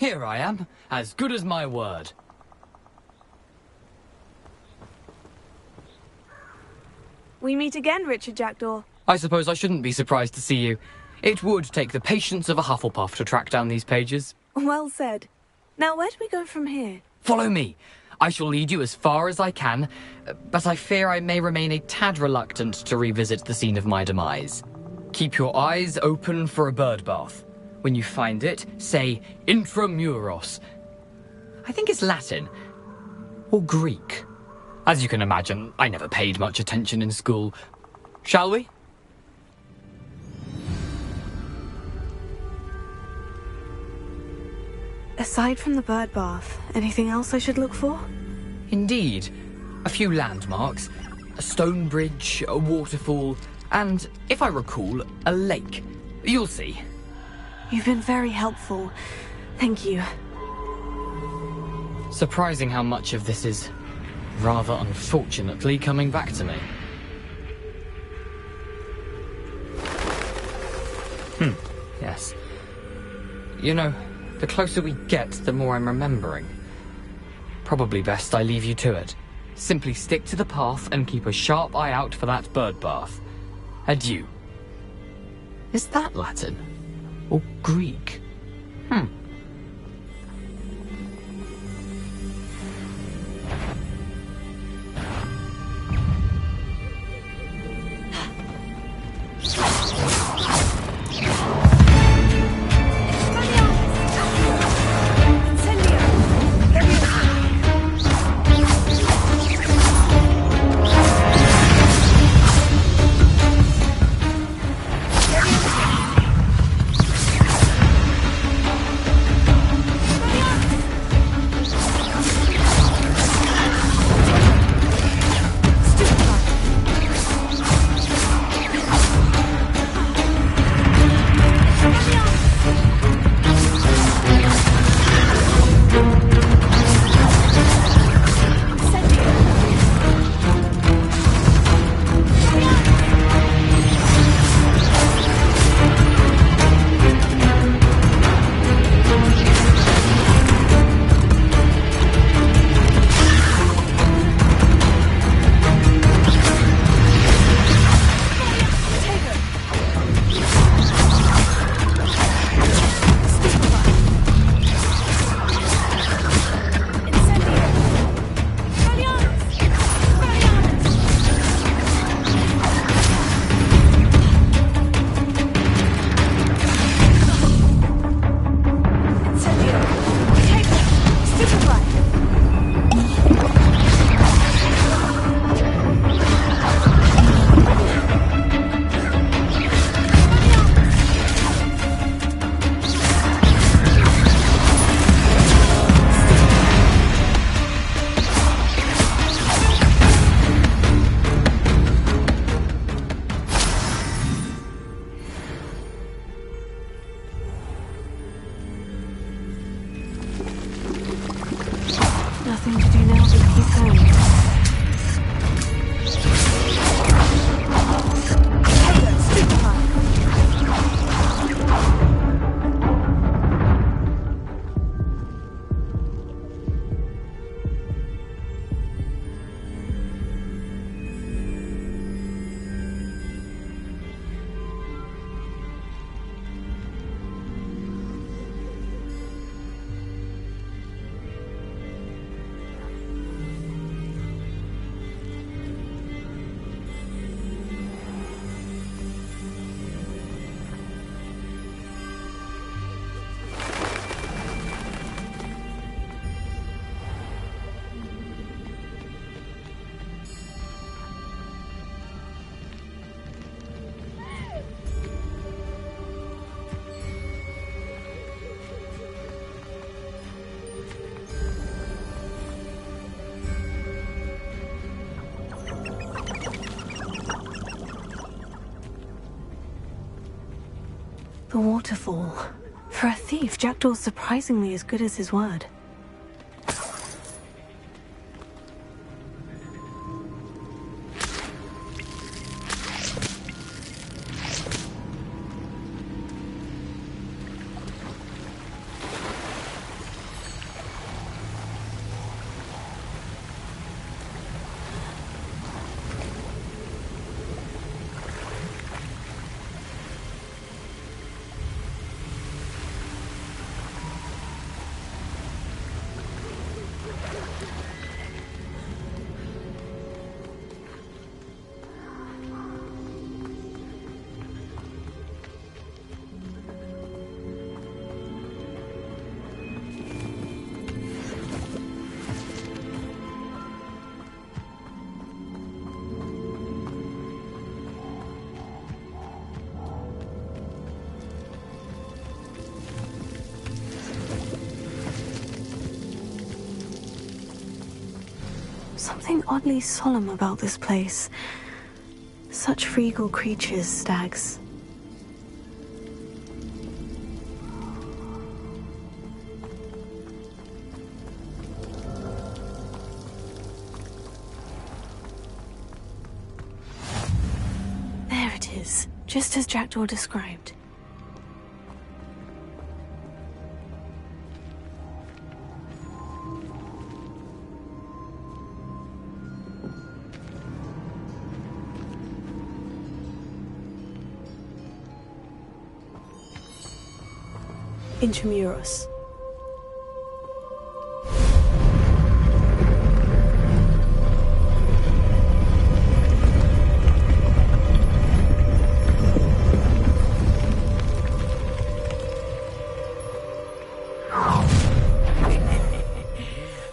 Here I am, as good as my word. We meet again, Richard Jackdaw. I suppose I shouldn't be surprised to see you. It would take the patience of a Hufflepuff to track down these pages. Well said. Now, where do we go from here? Follow me. I shall lead you as far as I can, but I fear I may remain a tad reluctant to revisit the scene of my demise. Keep your eyes open for a bird bath. When you find it, say intramuros. I think it's Latin. Or Greek. As you can imagine, I never paid much attention in school. Shall we? Aside from the bird bath, anything else I should look for? Indeed. A few landmarks, a stone bridge, a waterfall, and, if I recall, a lake. You'll see. You've been very helpful. Thank you. Surprising how much of this is, rather unfortunately, coming back to me. Yes. You know, the closer we get, the more I'm remembering. Probably best I leave you to it. Simply stick to the path and keep a sharp eye out for that bird bath. Adieu. Is that Latin? Or Greek? Nothing to do now but keep going. The waterfall. For a thief, Jackdaw's surprisingly as good as his word. something oddly solemn about this place. Such regal creatures, stags. There it is, just as Jackdaw described. Intramuros.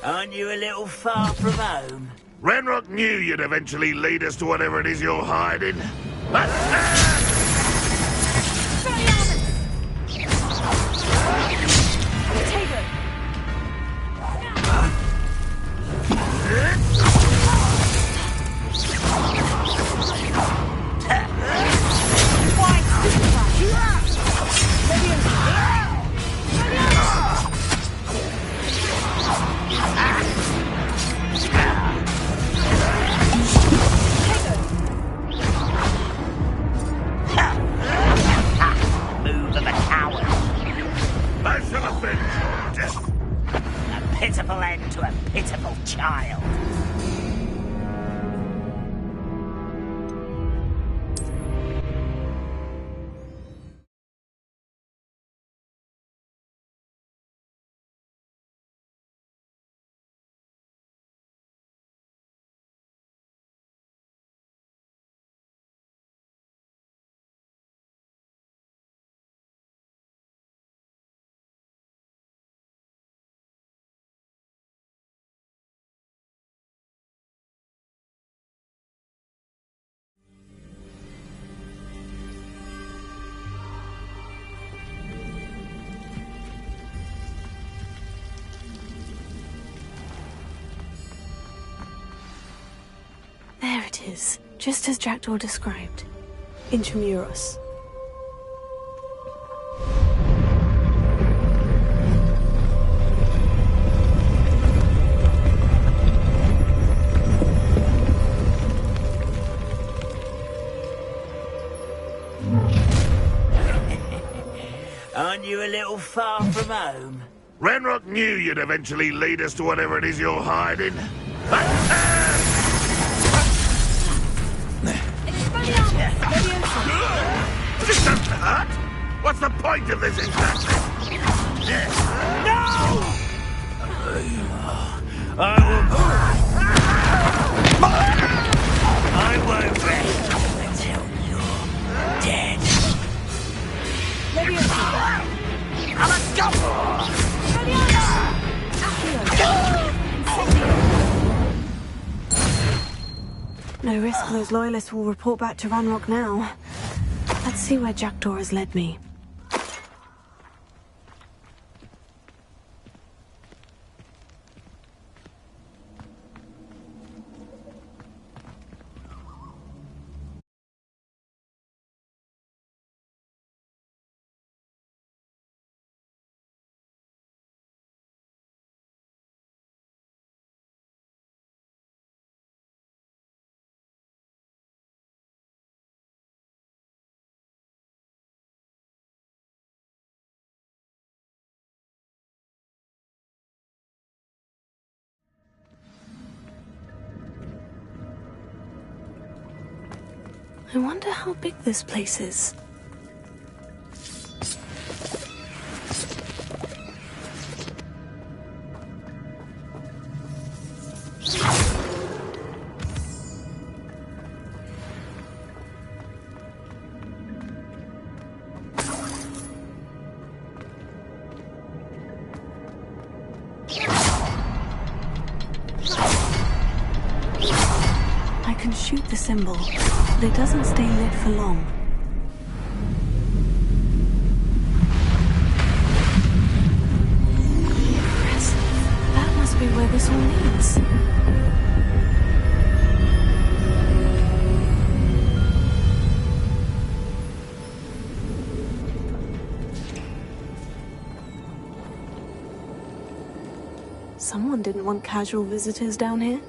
Aren't you a little far from home? Ranrock knew you'd eventually lead us to whatever it is you're hiding. Pitiful end to a pitiful child. There it is, just as Jackdaw described. Intramuros. Aren't you a little far from home? Ranrock knew you'd eventually lead us to whatever it is you're hiding. This doesn't hurt! What's the point of this exactly? No! I won't rest until you're dead. No risk those loyalists will report back to Ranrock now. Let's see where Jackdaw has led me. I wonder how big this place is. I can shoot the symbol, but it doesn't stay lit for long. Impressive. That must be where this all leads. Someone didn't want casual visitors down here.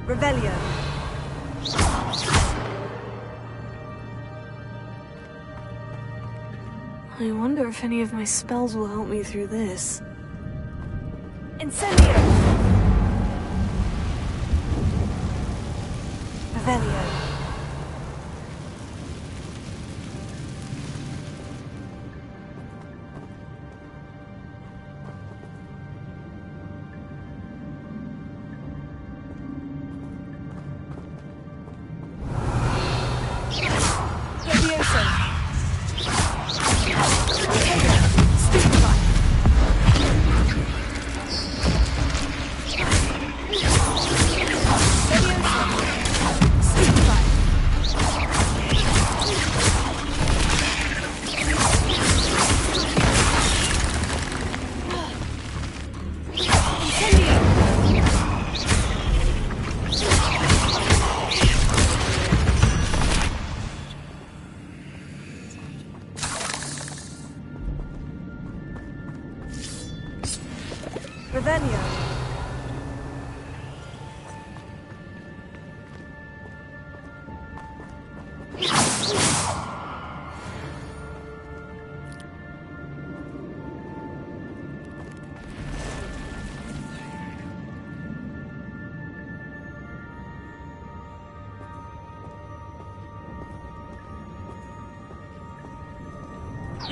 Revelio. I wonder if any of my spells will help me through this. Incendio! Revelio.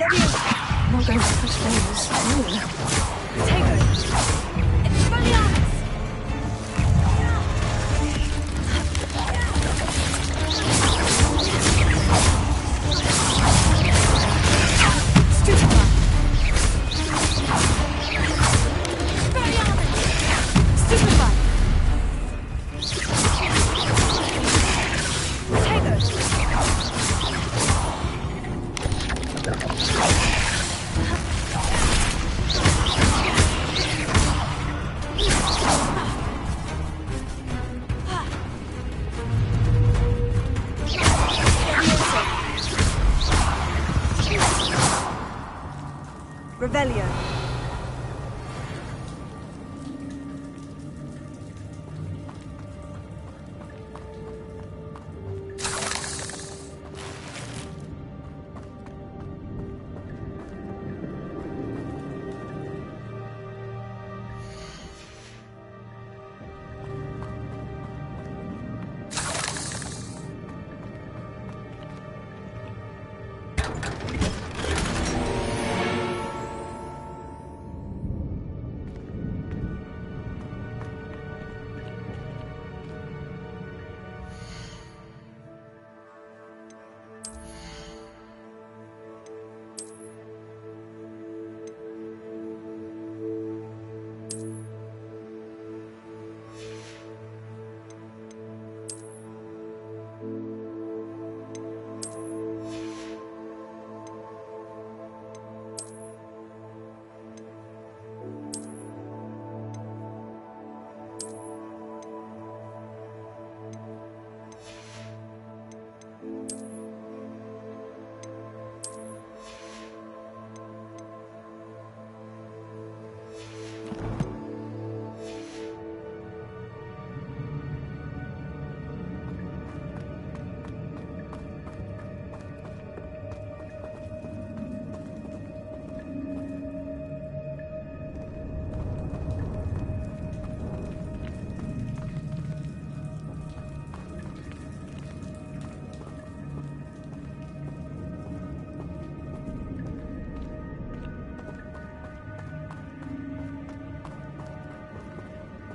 I'm not going to touch those. Take it. Expelliarmus! Stupefy! Expelliarmus! Stupefy! Take it. Revelio.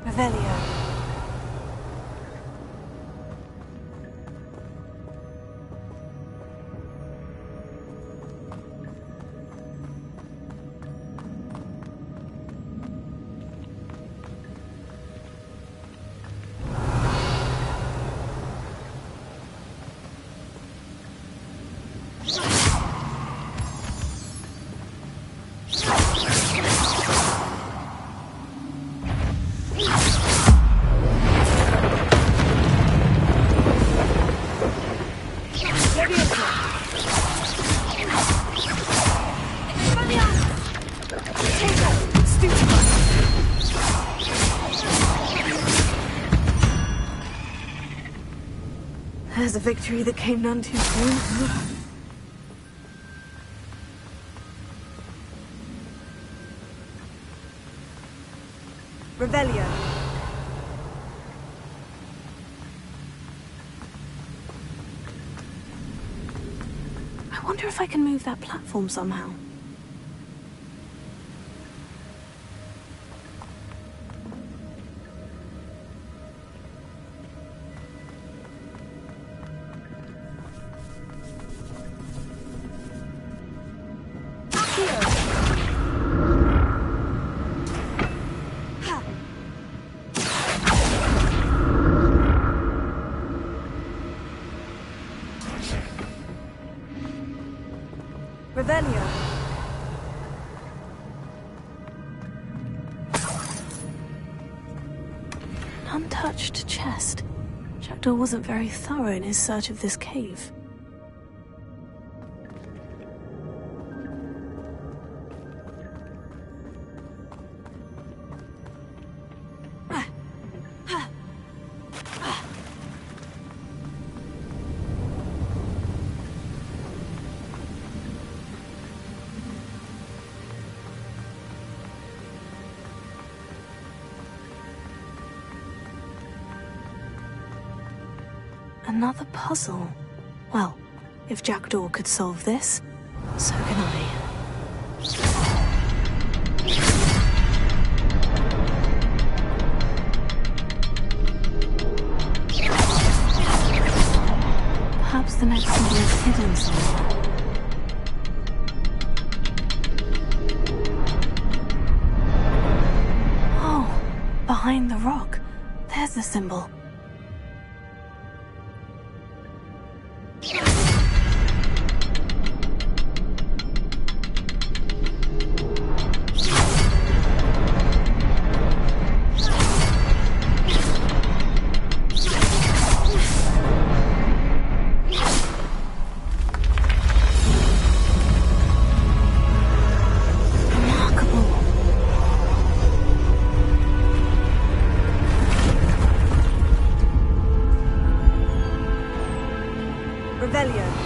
Revelio. There's a victory that came none too soon. Revelio. I wonder if I can move that platform somehow. Revelio. An untouched chest. Jackdaw wasn't very thorough in his search of this cave. Another puzzle. Well, if Jackdaw could solve this, so can I. Perhaps the next symbol is hidden somewhere. Oh, behind the rock. There's the symbol. Revelio.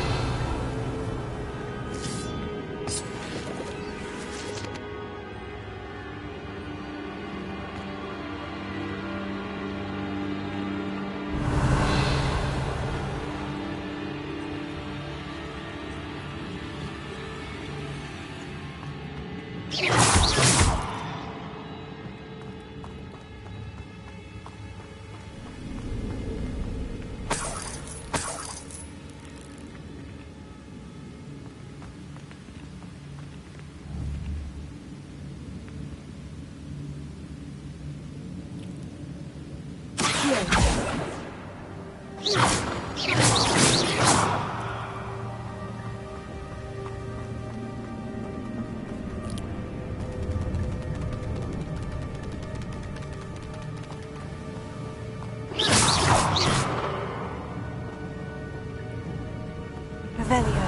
Revelio.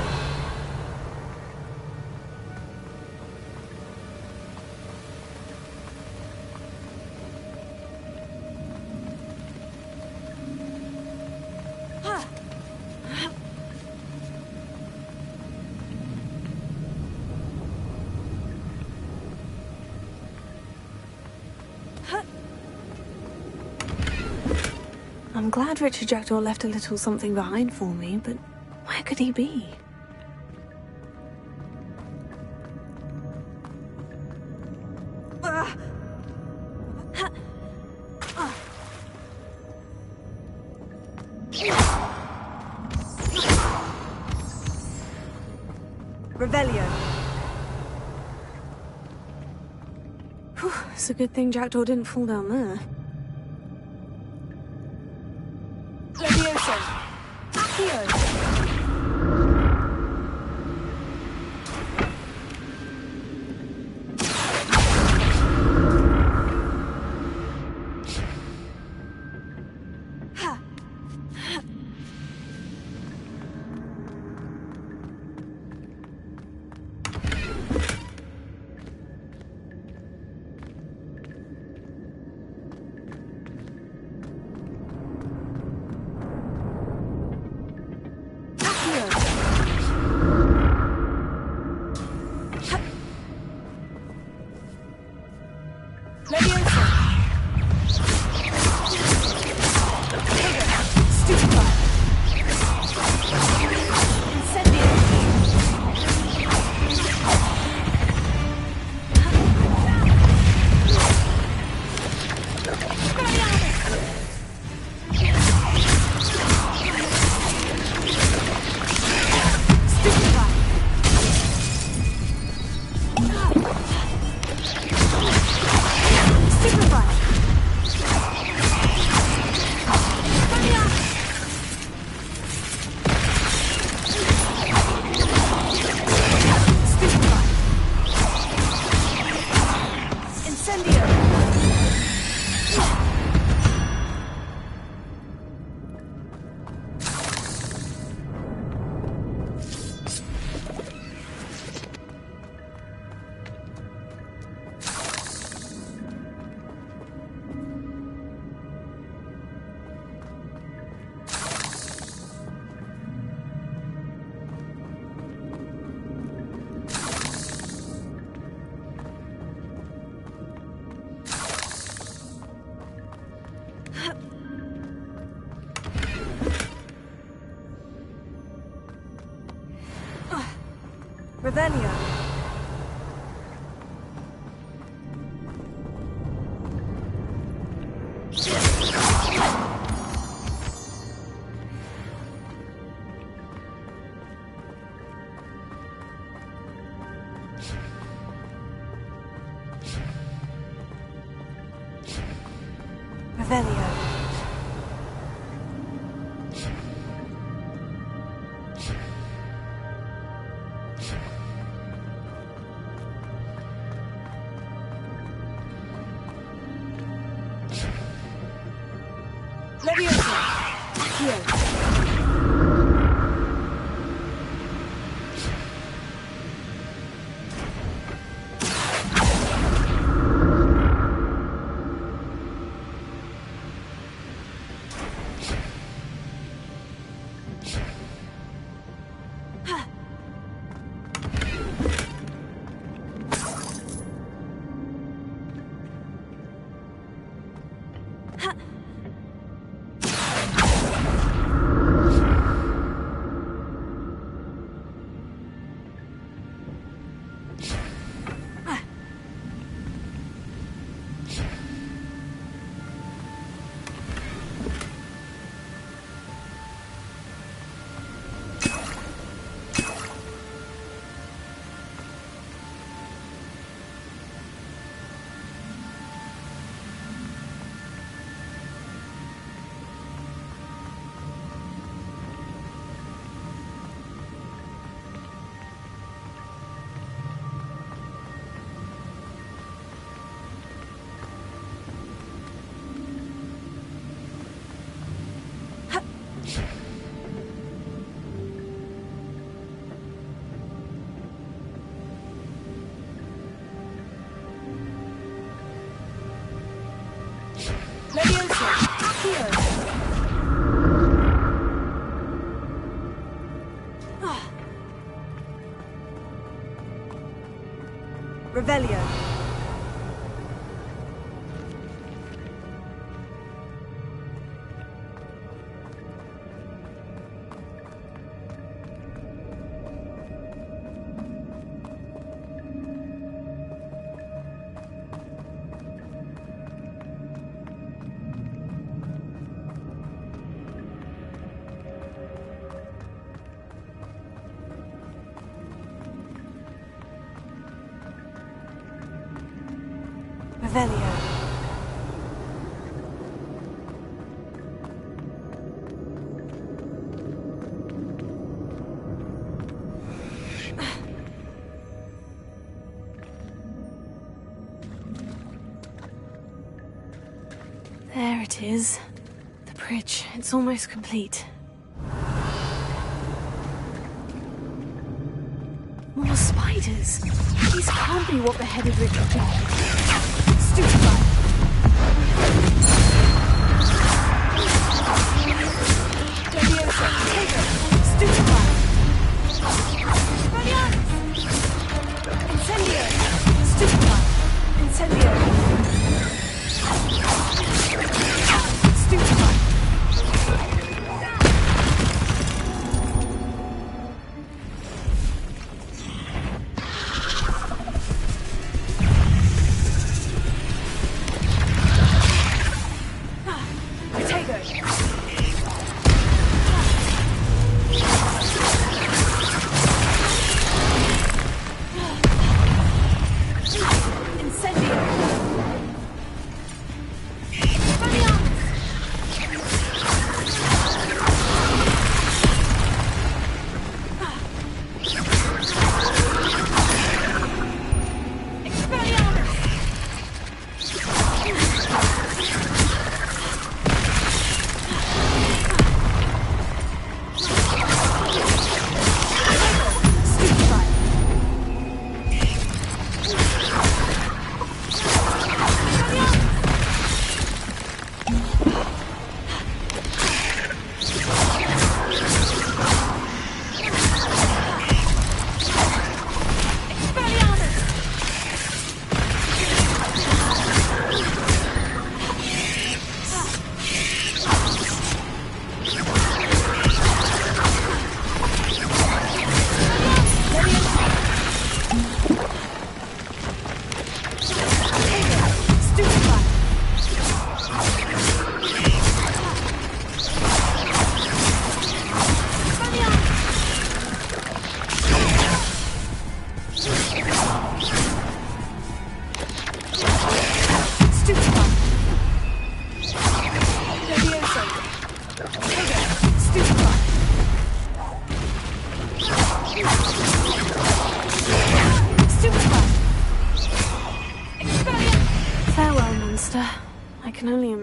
I'm glad Richard Jackdaw left a little something behind for me, but where could he be? Revelio. Whew, it's a good thing Jackdaw didn't fall down there. Levioso. Accio. Revelio. Revelio. Leviosa. Accio. Leviosa. Accio. Revelio. Revelio. There it is. The bridge. It's almost complete. More spiders. These can't be what beheaded Richard did. Stupefy. Leviosa. Take her. Stupefy. Radiance. Incendio. Stupefy. Incendio. Stupefy.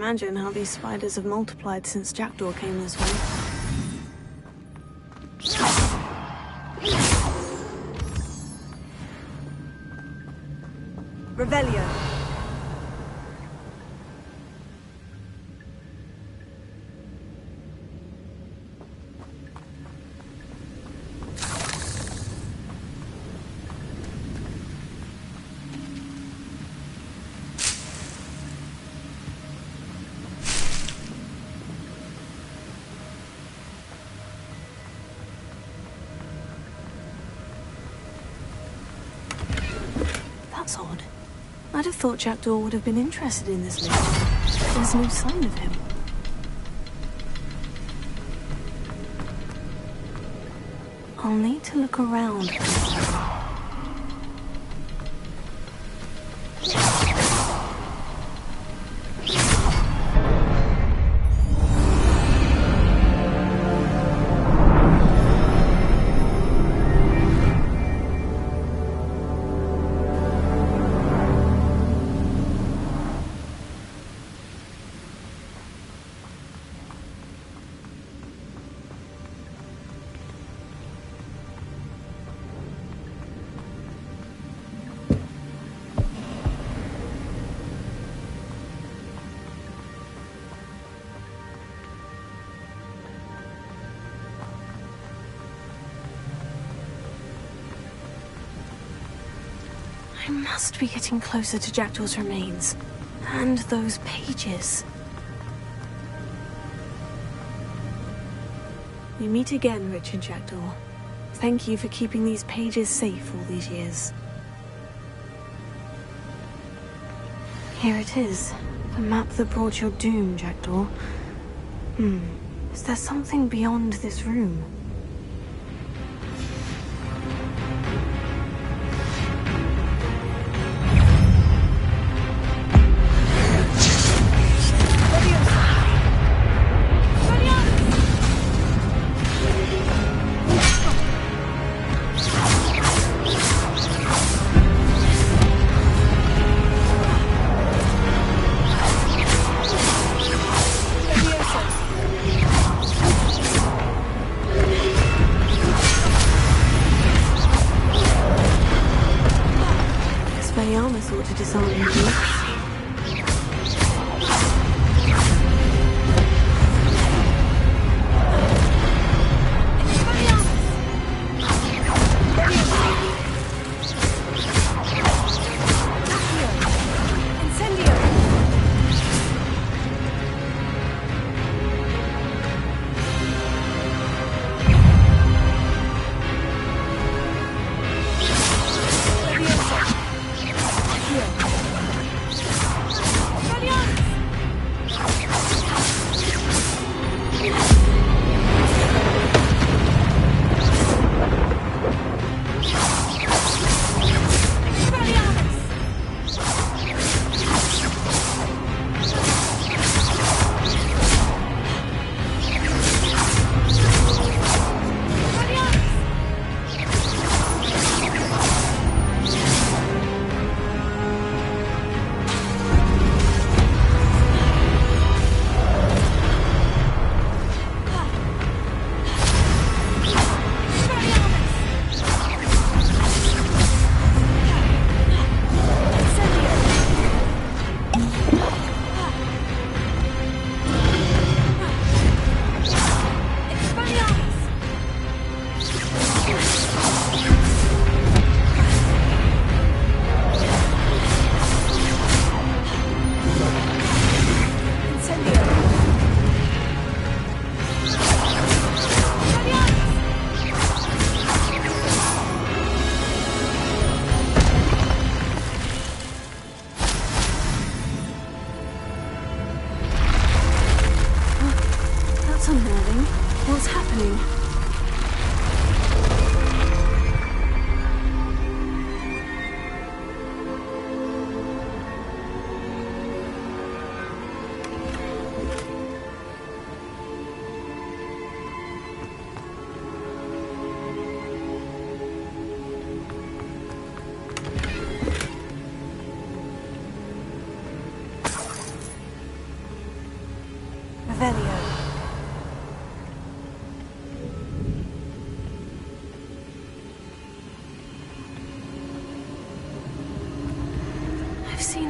imagine how these spiders have multiplied since Jackdaw came this way. Revelio. That's odd. I'd have thought Jackdaw would have been interested in this list. There's no sign of him. I'll need to look around. I must be getting closer to Jackdaw's remains. And those pages. We meet again, Richard Jackdaw. Thank you for keeping these pages safe all these years. Here it is. The map that brought your doom, Jackdaw. Is there something beyond this room? Thought to disarm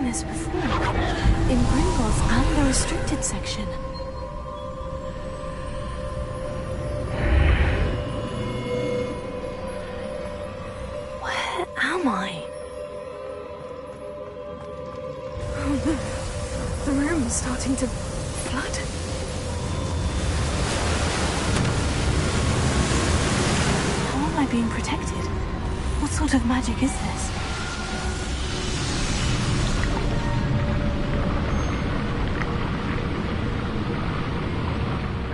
this before. In Gringotts and the restricted section. Where am I? Oh no. The room is starting to flood. How am I being protected? What sort of magic is this?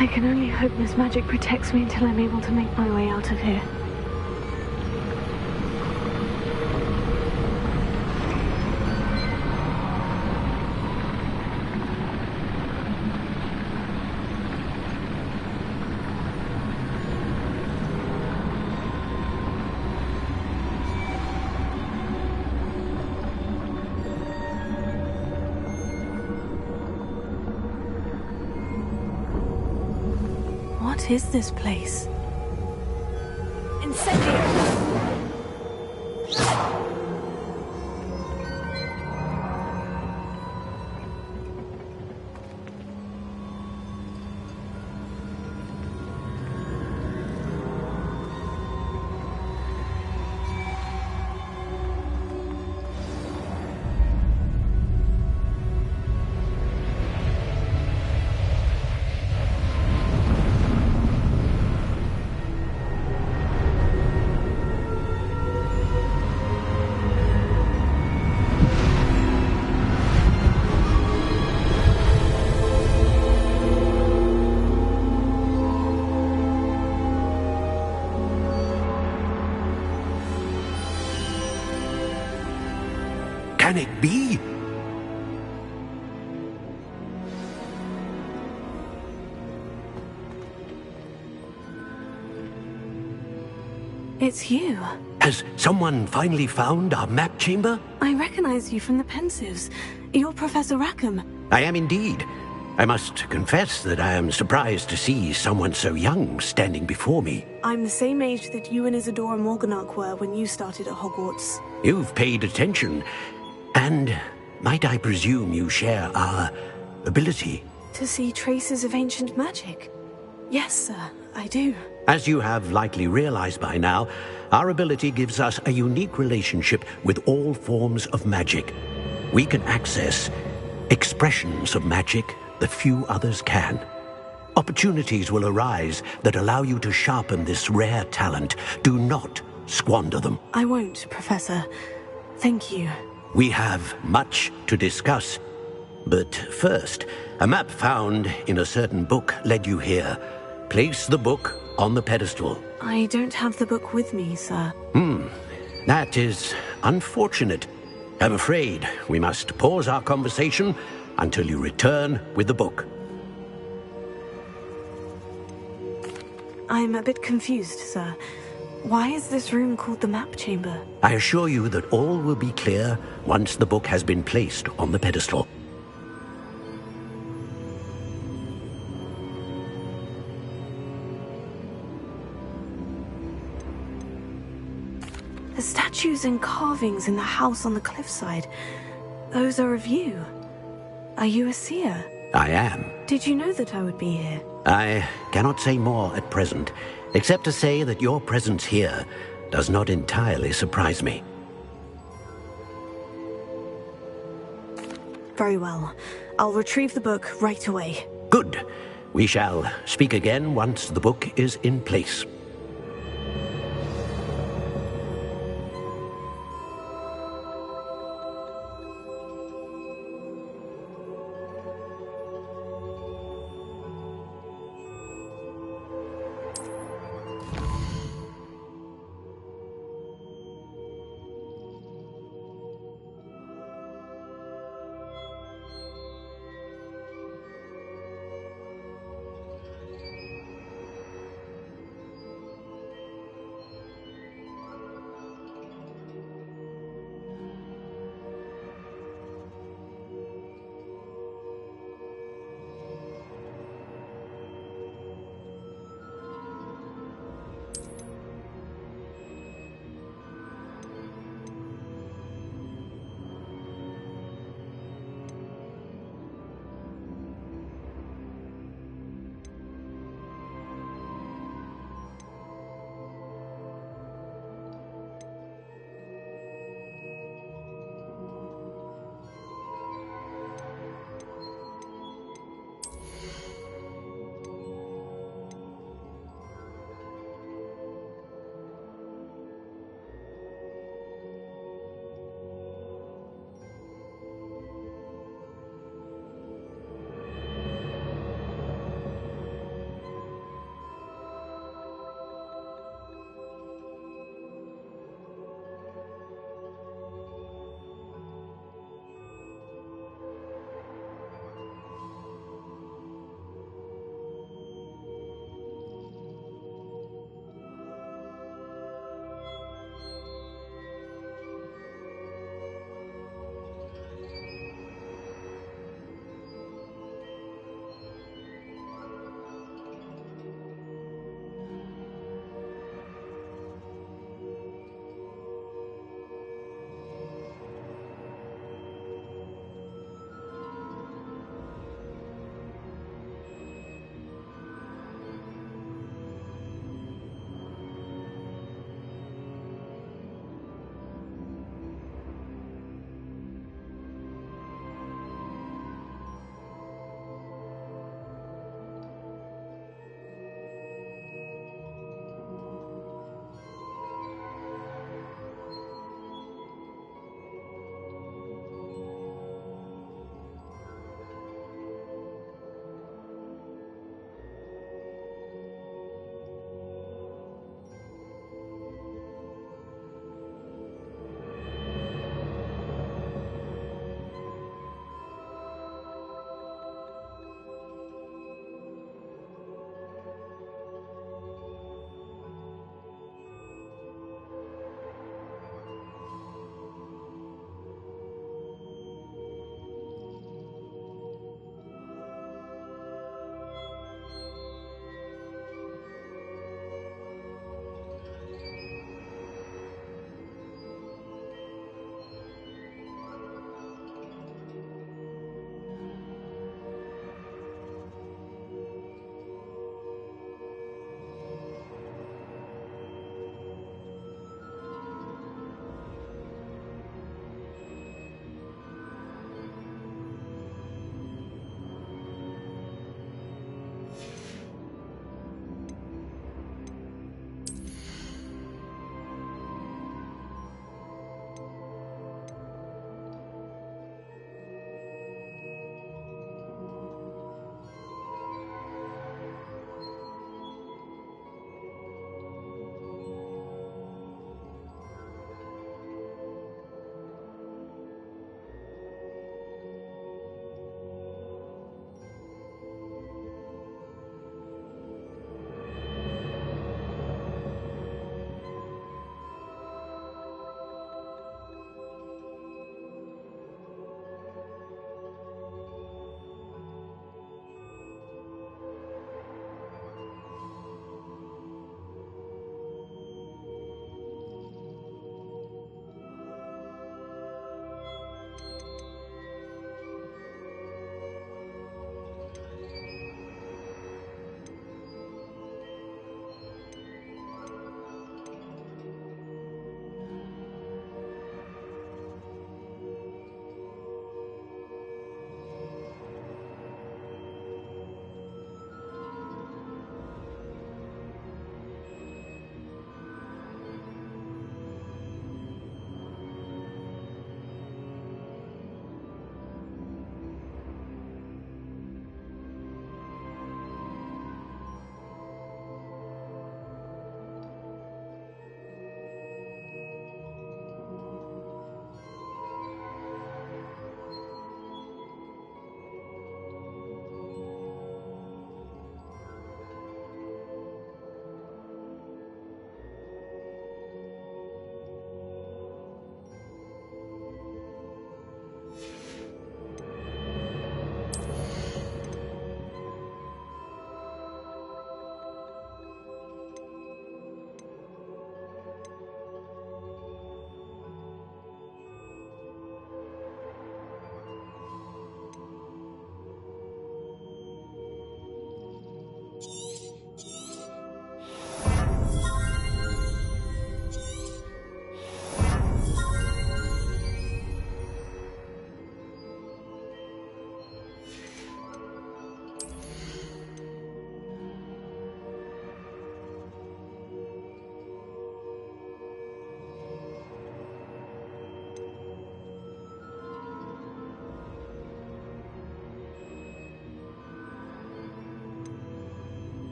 I can only hope this magic protects me until I'm able to make my way out of here. What is this place? Incendio! Can it be? It's you. Has someone finally found our map chamber? I recognize you from the Pensives. You're Professor Rackham. I am indeed. I must confess that I am surprised to see someone so young standing before me. I'm the same age that you and Isadora Morganach were when you started at Hogwarts. You've paid attention. And might I presume you share our ability? To see traces of ancient magic? Yes, sir, I do. As you have likely realized by now, our ability gives us a unique relationship with all forms of magic. We can access expressions of magic that few others can. Opportunities will arise that allow you to sharpen this rare talent. Do not squander them. I won't, Professor. Thank you. We have much to discuss. But first, a map found in a certain book led you here. Place the book on the pedestal. I don't have the book with me, sir. That is unfortunate. I'm afraid we must pause our conversation until you return with the book. I'm a bit confused, sir. Why is this room called the map chamber? I assure you that all will be clear once the book has been placed on the pedestal. The statues and carvings in the house on the cliffside, those are of you. Are you a seer? I am. Did you know that I would be here? I cannot say more at present, except to say that your presence here does not entirely surprise me. Very well. I'll retrieve the book right away. Good. We shall speak again once the book is in place.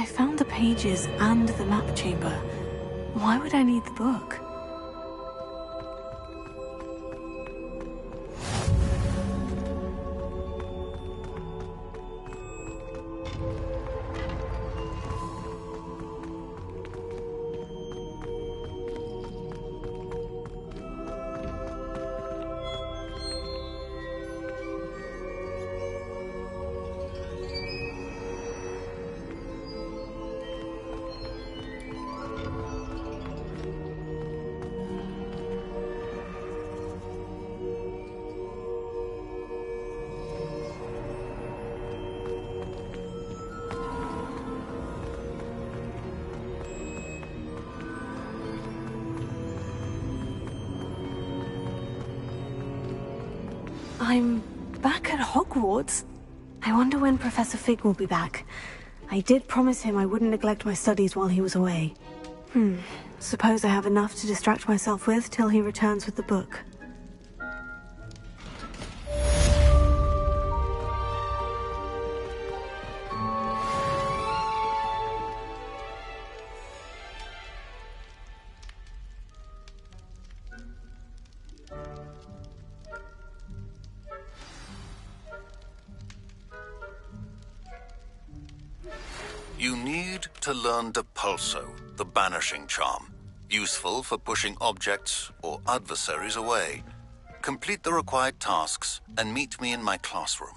found the pages and the map chamber. Why would I need the book? I'm back at Hogwarts. I wonder when Professor Fig will be back. I did promise him I wouldn't neglect my studies while he was away. Suppose I have enough to distract myself with till he returns with the book. You need to learn Depulso, the banishing charm. Useful for pushing objects or adversaries away. Complete the required tasks and meet me in my classroom.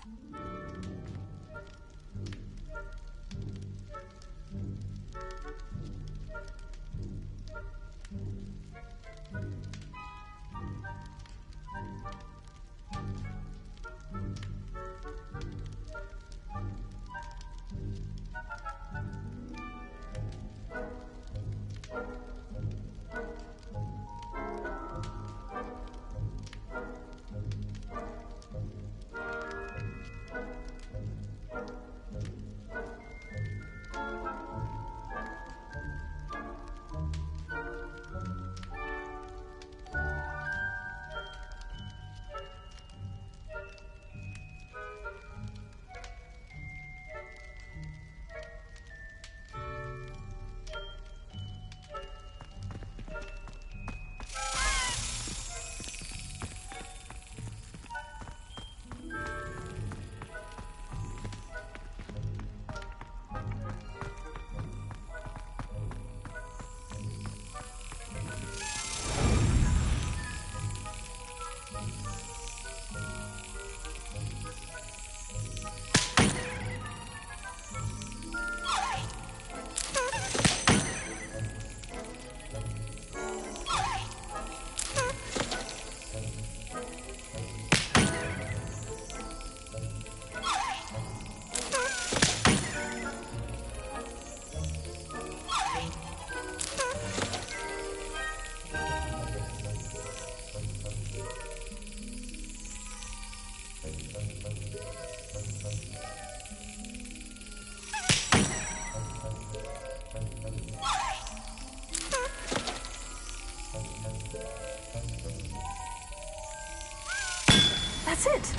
That's it.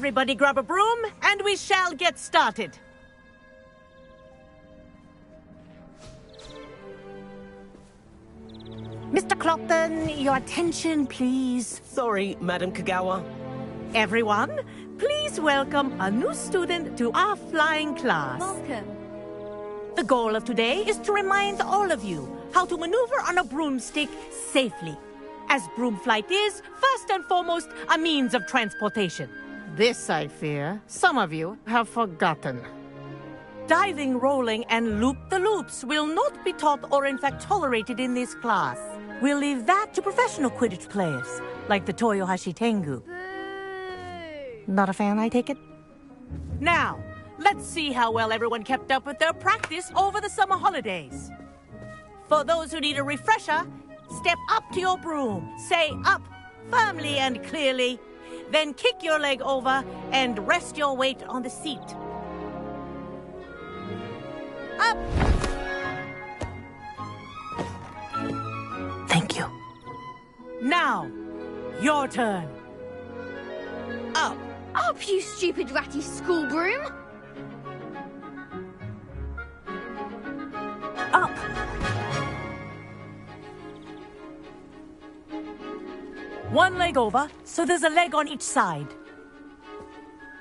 Everybody grab a broom, and we shall get started. Mr. Clopton, your attention, please. Sorry, Madam Kagawa. Everyone, please welcome a new student to our flying class. Welcome. The goal of today is to remind all of you how to maneuver on a broomstick safely, as broom flight is, first and foremost, a means of transportation. This, I fear, some of you have forgotten. Diving, rolling, and loop-the-loops will not be taught or in fact tolerated in this class. We'll leave that to professional Quidditch players, like the Toyohashi Tengu. Not a fan, I take it? Now, let's see how well everyone kept up with their practice over the summer holidays. For those who need a refresher, step up to your broom, say up firmly and clearly, then kick your leg over and rest your weight on the seat. Up! Thank you. Now, your turn. Up! Up, you stupid ratty school broom! Up! One leg over, so there's a leg on each side.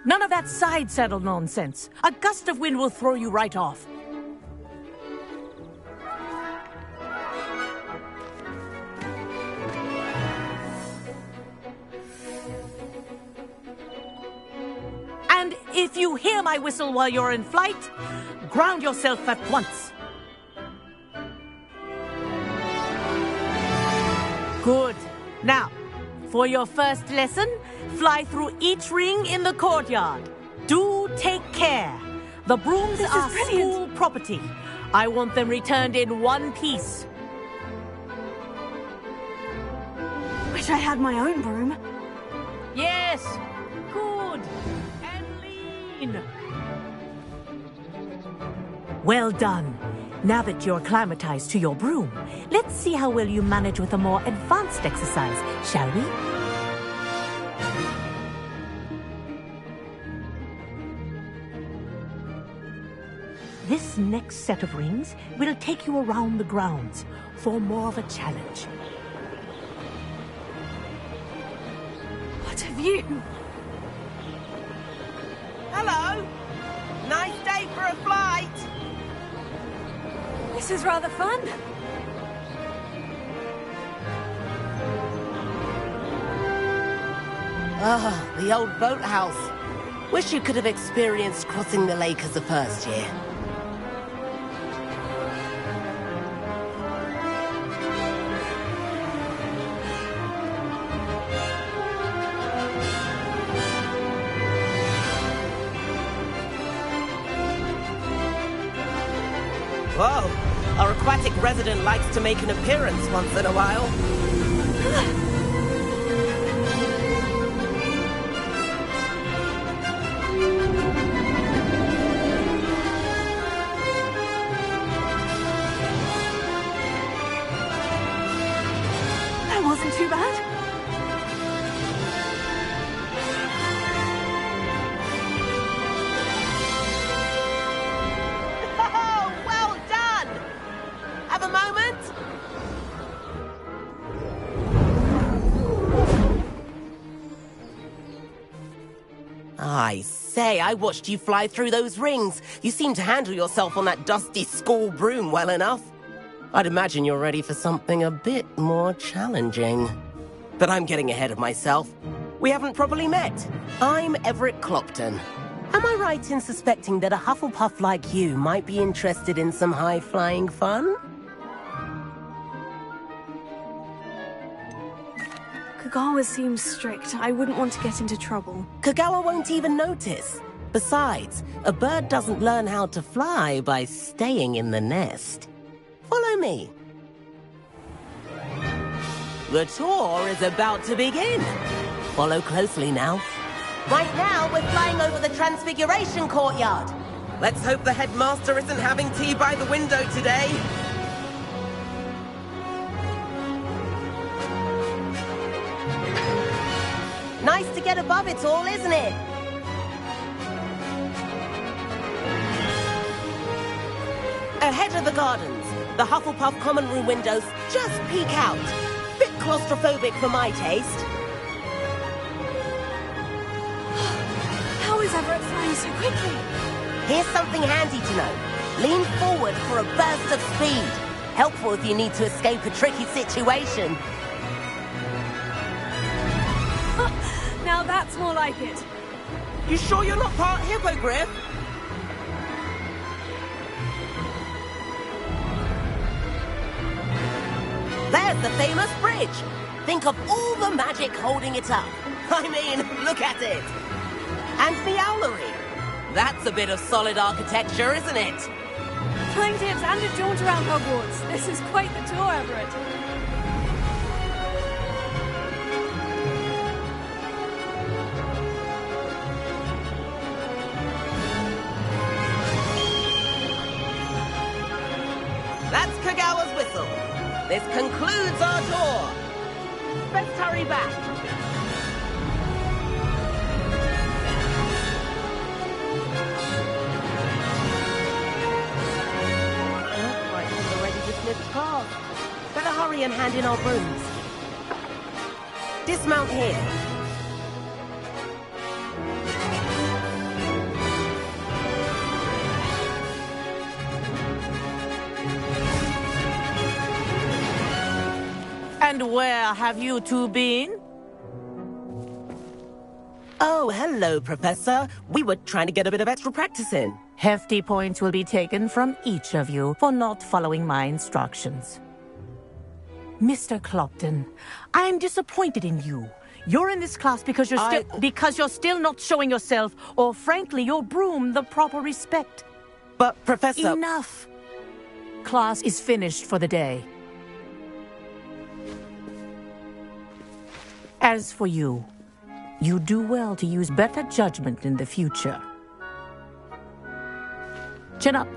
None of that side saddle nonsense. A gust of wind will throw you right off. And if you hear my whistle while you're in flight, ground yourself at once. Good. Now, for your first lesson, fly through each ring in the courtyard. Do take care. The brooms are school property. I want them returned in one piece. Wish I had my own broom. Yes. Good. And lean. Well done. Now that you're acclimatized to your broom, let's see how well you manage with a more advanced exercise, shall we? This next set of rings will take you around the grounds for more of a challenge. What have you? Hello! Nice day for a flight! This is rather fun. Ah, the old boathouse. Wish you could have experienced crossing the lake as a first year. Whoa, our aquatic resident likes to make an appearance once in a while. That wasn't too bad. I say, I watched you fly through those rings. You seem to handle yourself on that dusty school broom well enough. I'd imagine you're ready for something a bit more challenging. But I'm getting ahead of myself. We haven't properly met. I'm Everett Clopton. Am I right in suspecting that a Hufflepuff like you might be interested in some high-flying fun? Kagawa seems strict. I wouldn't want to get into trouble. Kagawa won't even notice. Besides, a bird doesn't learn how to fly by staying in the nest. Follow me. The tour is about to begin. Follow closely now. Right now, we're flying over the Transfiguration Courtyard. Let's hope the headmaster isn't having tea by the window today. Nice to get above it all, isn't it? Ahead of the gardens, the Hufflepuff common room windows just peek out. Bit claustrophobic for my taste. How is Everett flying so quickly? Here's something handy to know. Lean forward for a burst of speed. Helpful if you need to escape a tricky situation. Now that's more like it. You sure you're not part hippogriff? There's the famous bridge. Think of all the magic holding it up. I mean, look at it. And the owlery. That's a bit of solid architecture, isn't it? Flying tips and a jaunt around Hogwarts. This is quite the tour, Everett. That's Kagawa's whistle. This concludes our tour. Let's hurry back. Already dismissed cars. Better hurry and hand in our brooms. Dismount here. And where have you two been? Oh, hello, Professor. We were trying to get a bit of extra practice in. Hefty points will be taken from each of you for not following my instructions. Mr. Clopton, I'm disappointed in you. You're in this class because you're still not showing yourself, or frankly, your broom the proper respect. But, Professor... Enough. Class is finished for the day. As for you, you do well to use better judgment in the future. Chin up.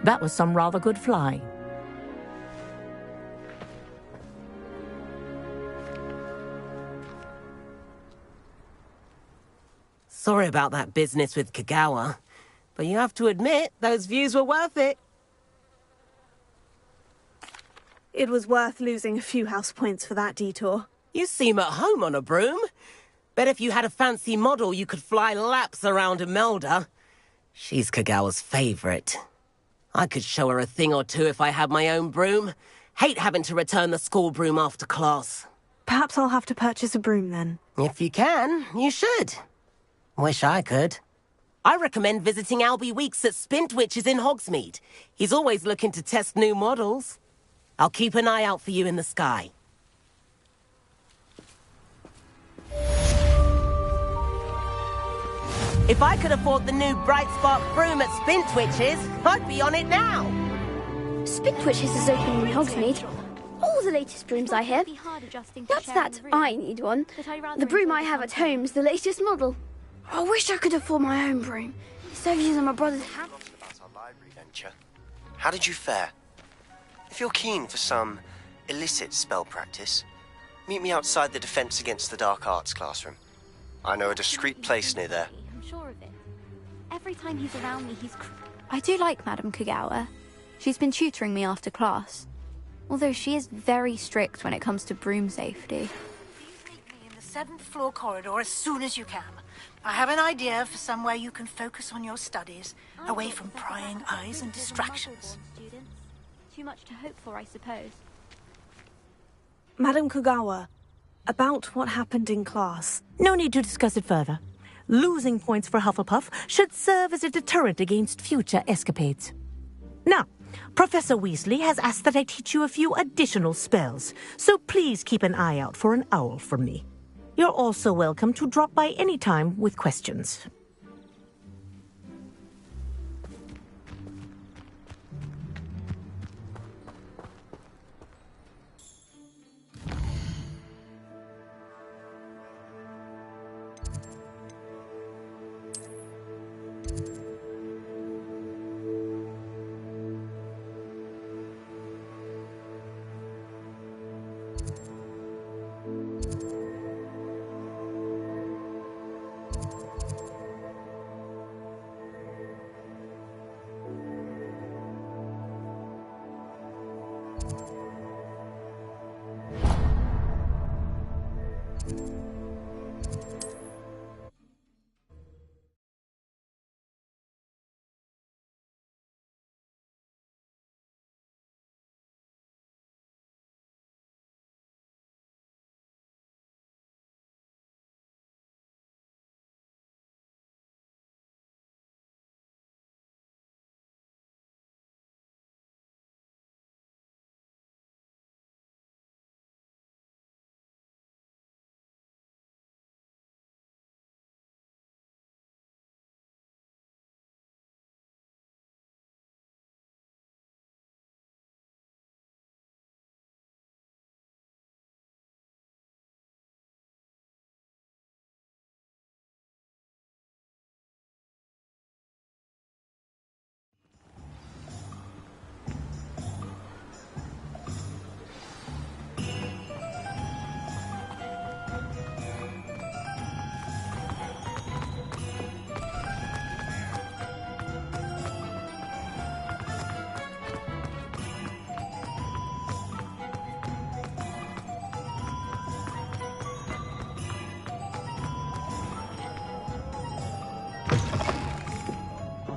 That was some rather good flying. Sorry about that business with Kagawa, but you have to admit, those views were worth it. It was worth losing a few house points for that detour. You seem at home on a broom. Bet if you had a fancy model, you could fly laps around Imelda. She's Kagawa's favorite. I could show her a thing or two if I had my own broom. Hate having to return the school broom after class. Perhaps I'll have to purchase a broom then. If you can, you should. Wish I could. I recommend visiting Albie Weeks at Spintwitches in Hogsmeade. He's always looking to test new models. I'll keep an eye out for you in the sky. If I could afford the new Bright Spark broom at Spintwitches, I'd be on it now. Spintwitches is opening in Hogsmeade. All the latest brooms I have. That's that I need one. The broom I have at home is the latest model. I wish I could afford my own broom. Instead of using my brother's hand. About our library venture. How did you fare? If you're keen for some illicit spell practice, meet me outside the Defense Against the Dark Arts classroom. I know a discreet place near there. Sure of it. Every time he's around me, I do like Madame Kagawa. She's been tutoring me after class. Although she is very strict when it comes to broom safety. Please meet me in the 7th floor corridor as soon as you can. I have an idea for somewhere you can focus on your studies, away from prying eyes and distractions. Too much to hope for, I suppose. Madame Kagawa, about what happened in class. No need to discuss it further. Losing points for Hufflepuff should serve as a deterrent against future escapades. Now, Professor Weasley has asked that I teach you a few additional spells, so please keep an eye out for an owl from me. You're also welcome to drop by any time with questions.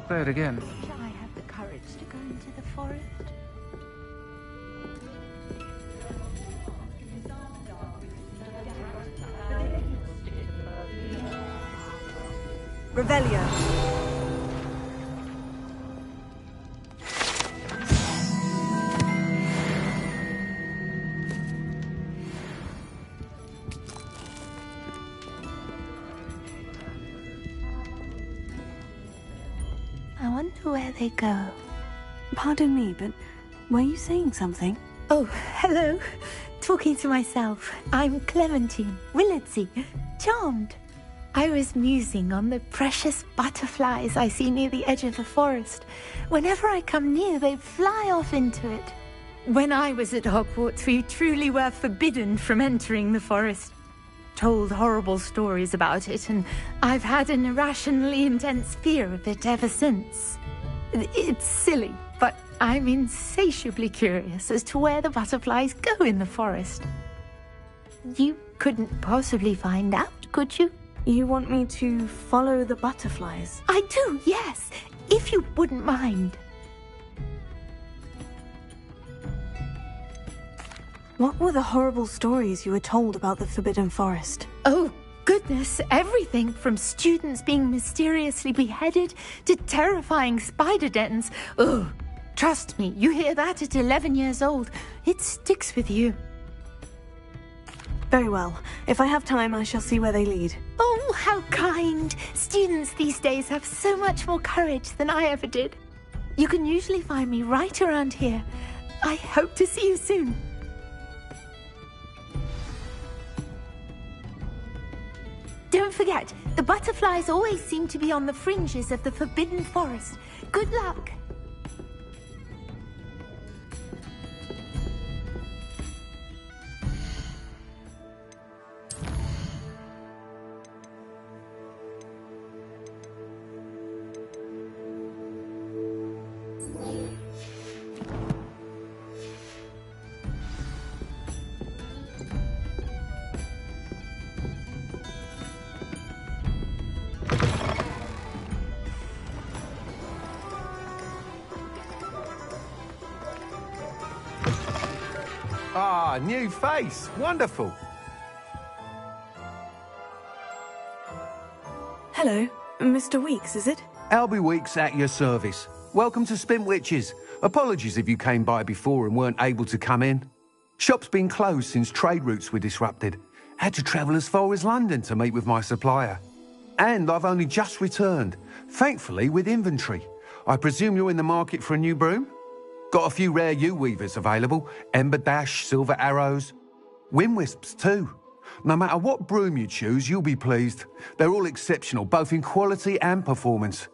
Say it again. Shall I have the courage to go into the forest? Revelio. I wonder where they go. Pardon me, but were you saying something? Oh, hello. Talking to myself. I'm Clementine, Willardsey, charmed. I was musing on the precious butterflies I see near the edge of the forest. Whenever I come near, they fly off into it. When I was at Hogwarts, we truly were forbidden from entering the forest. Told horrible stories about it, and I've had an irrationally intense fear of it ever since. It's silly, but I'm insatiably curious as to where the butterflies go in the forest. You couldn't possibly find out, could you? You want me to follow the butterflies? I do, yes, if you wouldn't mind. What were the horrible stories you were told about the Forbidden Forest? Oh, goodness, everything from students being mysteriously beheaded to terrifying spider dens. Oh, trust me, you hear that at 11 years old, it sticks with you. Very well. If I have time, I shall see where they lead. Oh, how kind! Students these days have so much more courage than I ever did. You can usually find me right around here. I hope to see you soon. Don't forget, the butterflies always seem to be on the fringes of the Forbidden Forest. Good luck! Ah, new face. Wonderful. Hello, Mr. Weeks, is it? Albie Weeks at your service. Welcome to Spintwitches. Apologies if you came by before and weren't able to come in. Shop's been closed since trade routes were disrupted. Had to travel as far as London to meet with my supplier. And I've only just returned, thankfully with inventory. I presume you're in the market for a new broom? Got a few rare U-weavers available. Ember Dash, Silver Arrows. Wind Wisps too. No matter what broom you choose, you'll be pleased. They're all exceptional, both in quality and performance.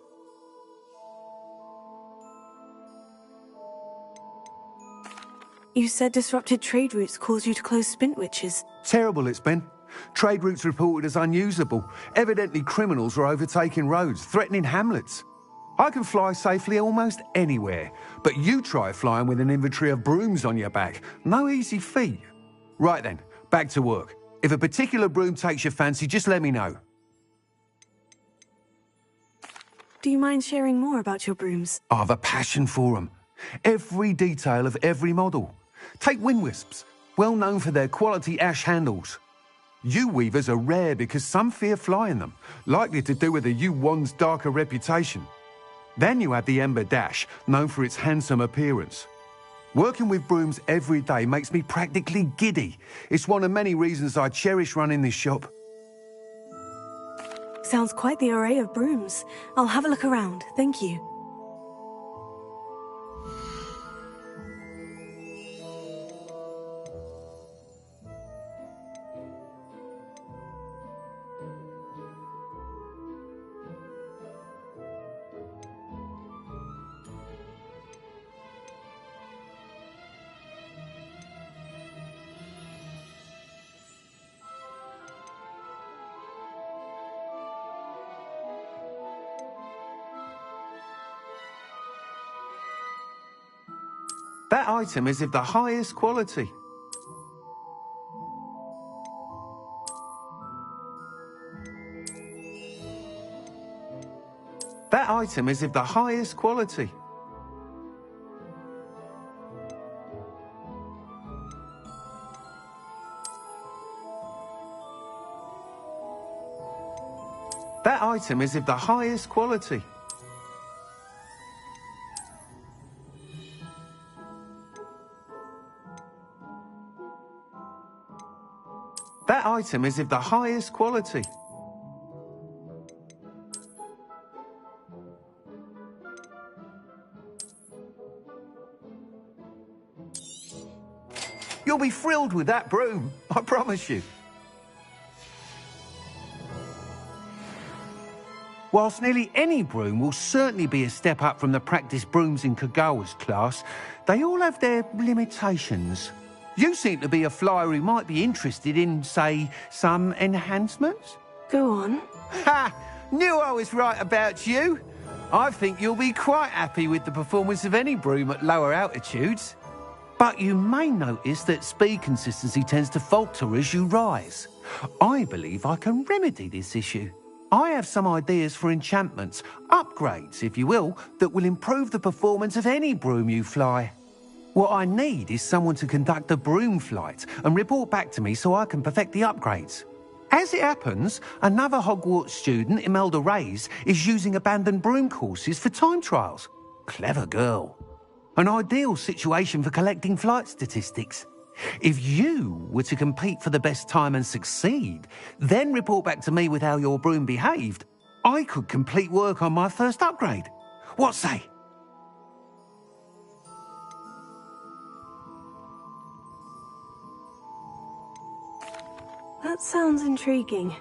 You said disrupted trade routes caused you to close Spintwitches. Terrible it's been. Trade routes reported as unusable. Evidently criminals were overtaking roads, threatening hamlets. I can fly safely almost anywhere, but you try flying with an inventory of brooms on your back. No easy feat. Right then, back to work. If a particular broom takes your fancy, just let me know. Do you mind sharing more about your brooms? I've a passion for them. Every detail of every model. Take Wind Wisps, well known for their quality ash handles. U-weavers are rare because some fear flying them, likely to do with the U-wand's darker reputation. Then you have the Ember Dash, known for its handsome appearance. Working with brooms every day makes me practically giddy. It's one of many reasons I cherish running this shop. Sounds quite the array of brooms. I'll have a look around, thank you. That item is of the highest quality. That That item is of the highest quality. That item is of the highest quality. That item is of the highest quality. You'll be thrilled with that broom, I promise you. Whilst nearly any broom will certainly be a step up from the practice brooms in Kagawa's class, they all have their limitations. You seem to be a flyer who might be interested in, say, some enhancements? Go on. Ha! Knew I was right about you. I think you'll be quite happy with the performance of any broom at lower altitudes. But you may notice that speed consistency tends to falter as you rise. I believe I can remedy this issue. I have some ideas for enchantments, upgrades, if you will, that will improve the performance of any broom you fly. What I need is someone to conduct a broom flight and report back to me so I can perfect the upgrades. As it happens, another Hogwarts student, Imelda Reyes, is using abandoned broom courses for time trials. Clever girl. An ideal situation for collecting flight statistics. If you were to compete for the best time and succeed, then report back to me with how your broom behaved, I could complete work on my first upgrade. What say? That sounds intriguing.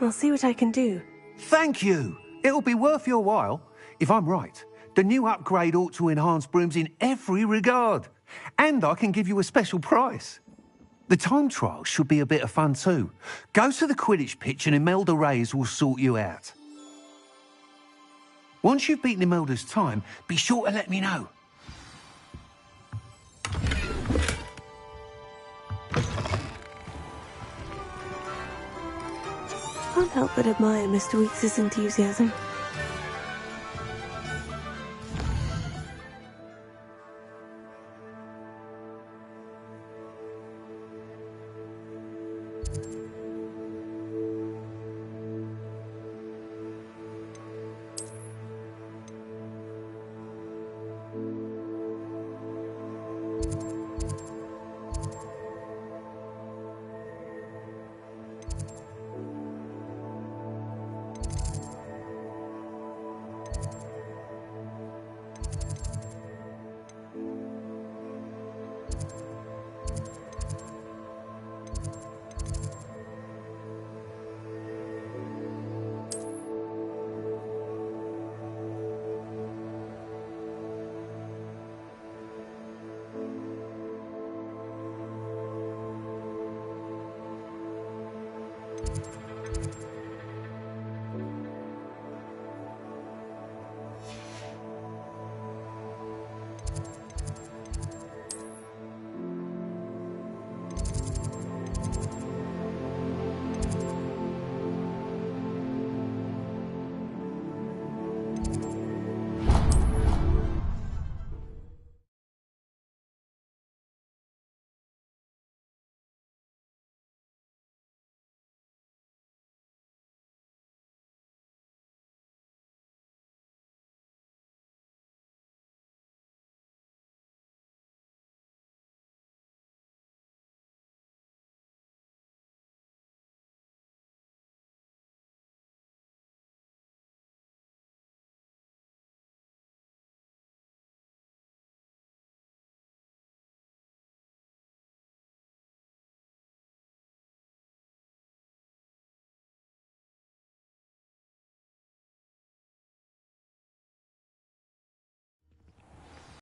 I'll see what I can do. Thank you. It'll be worth your while. If I'm right, the new upgrade ought to enhance brooms in every regard. And I can give you a special price. The time trial should be a bit of fun too. Go to the Quidditch pitch and Imelda Reyes will sort you out. Once you've beaten Imelda's time, be sure to let me know. Can't help but admire Mr. Weekes' enthusiasm.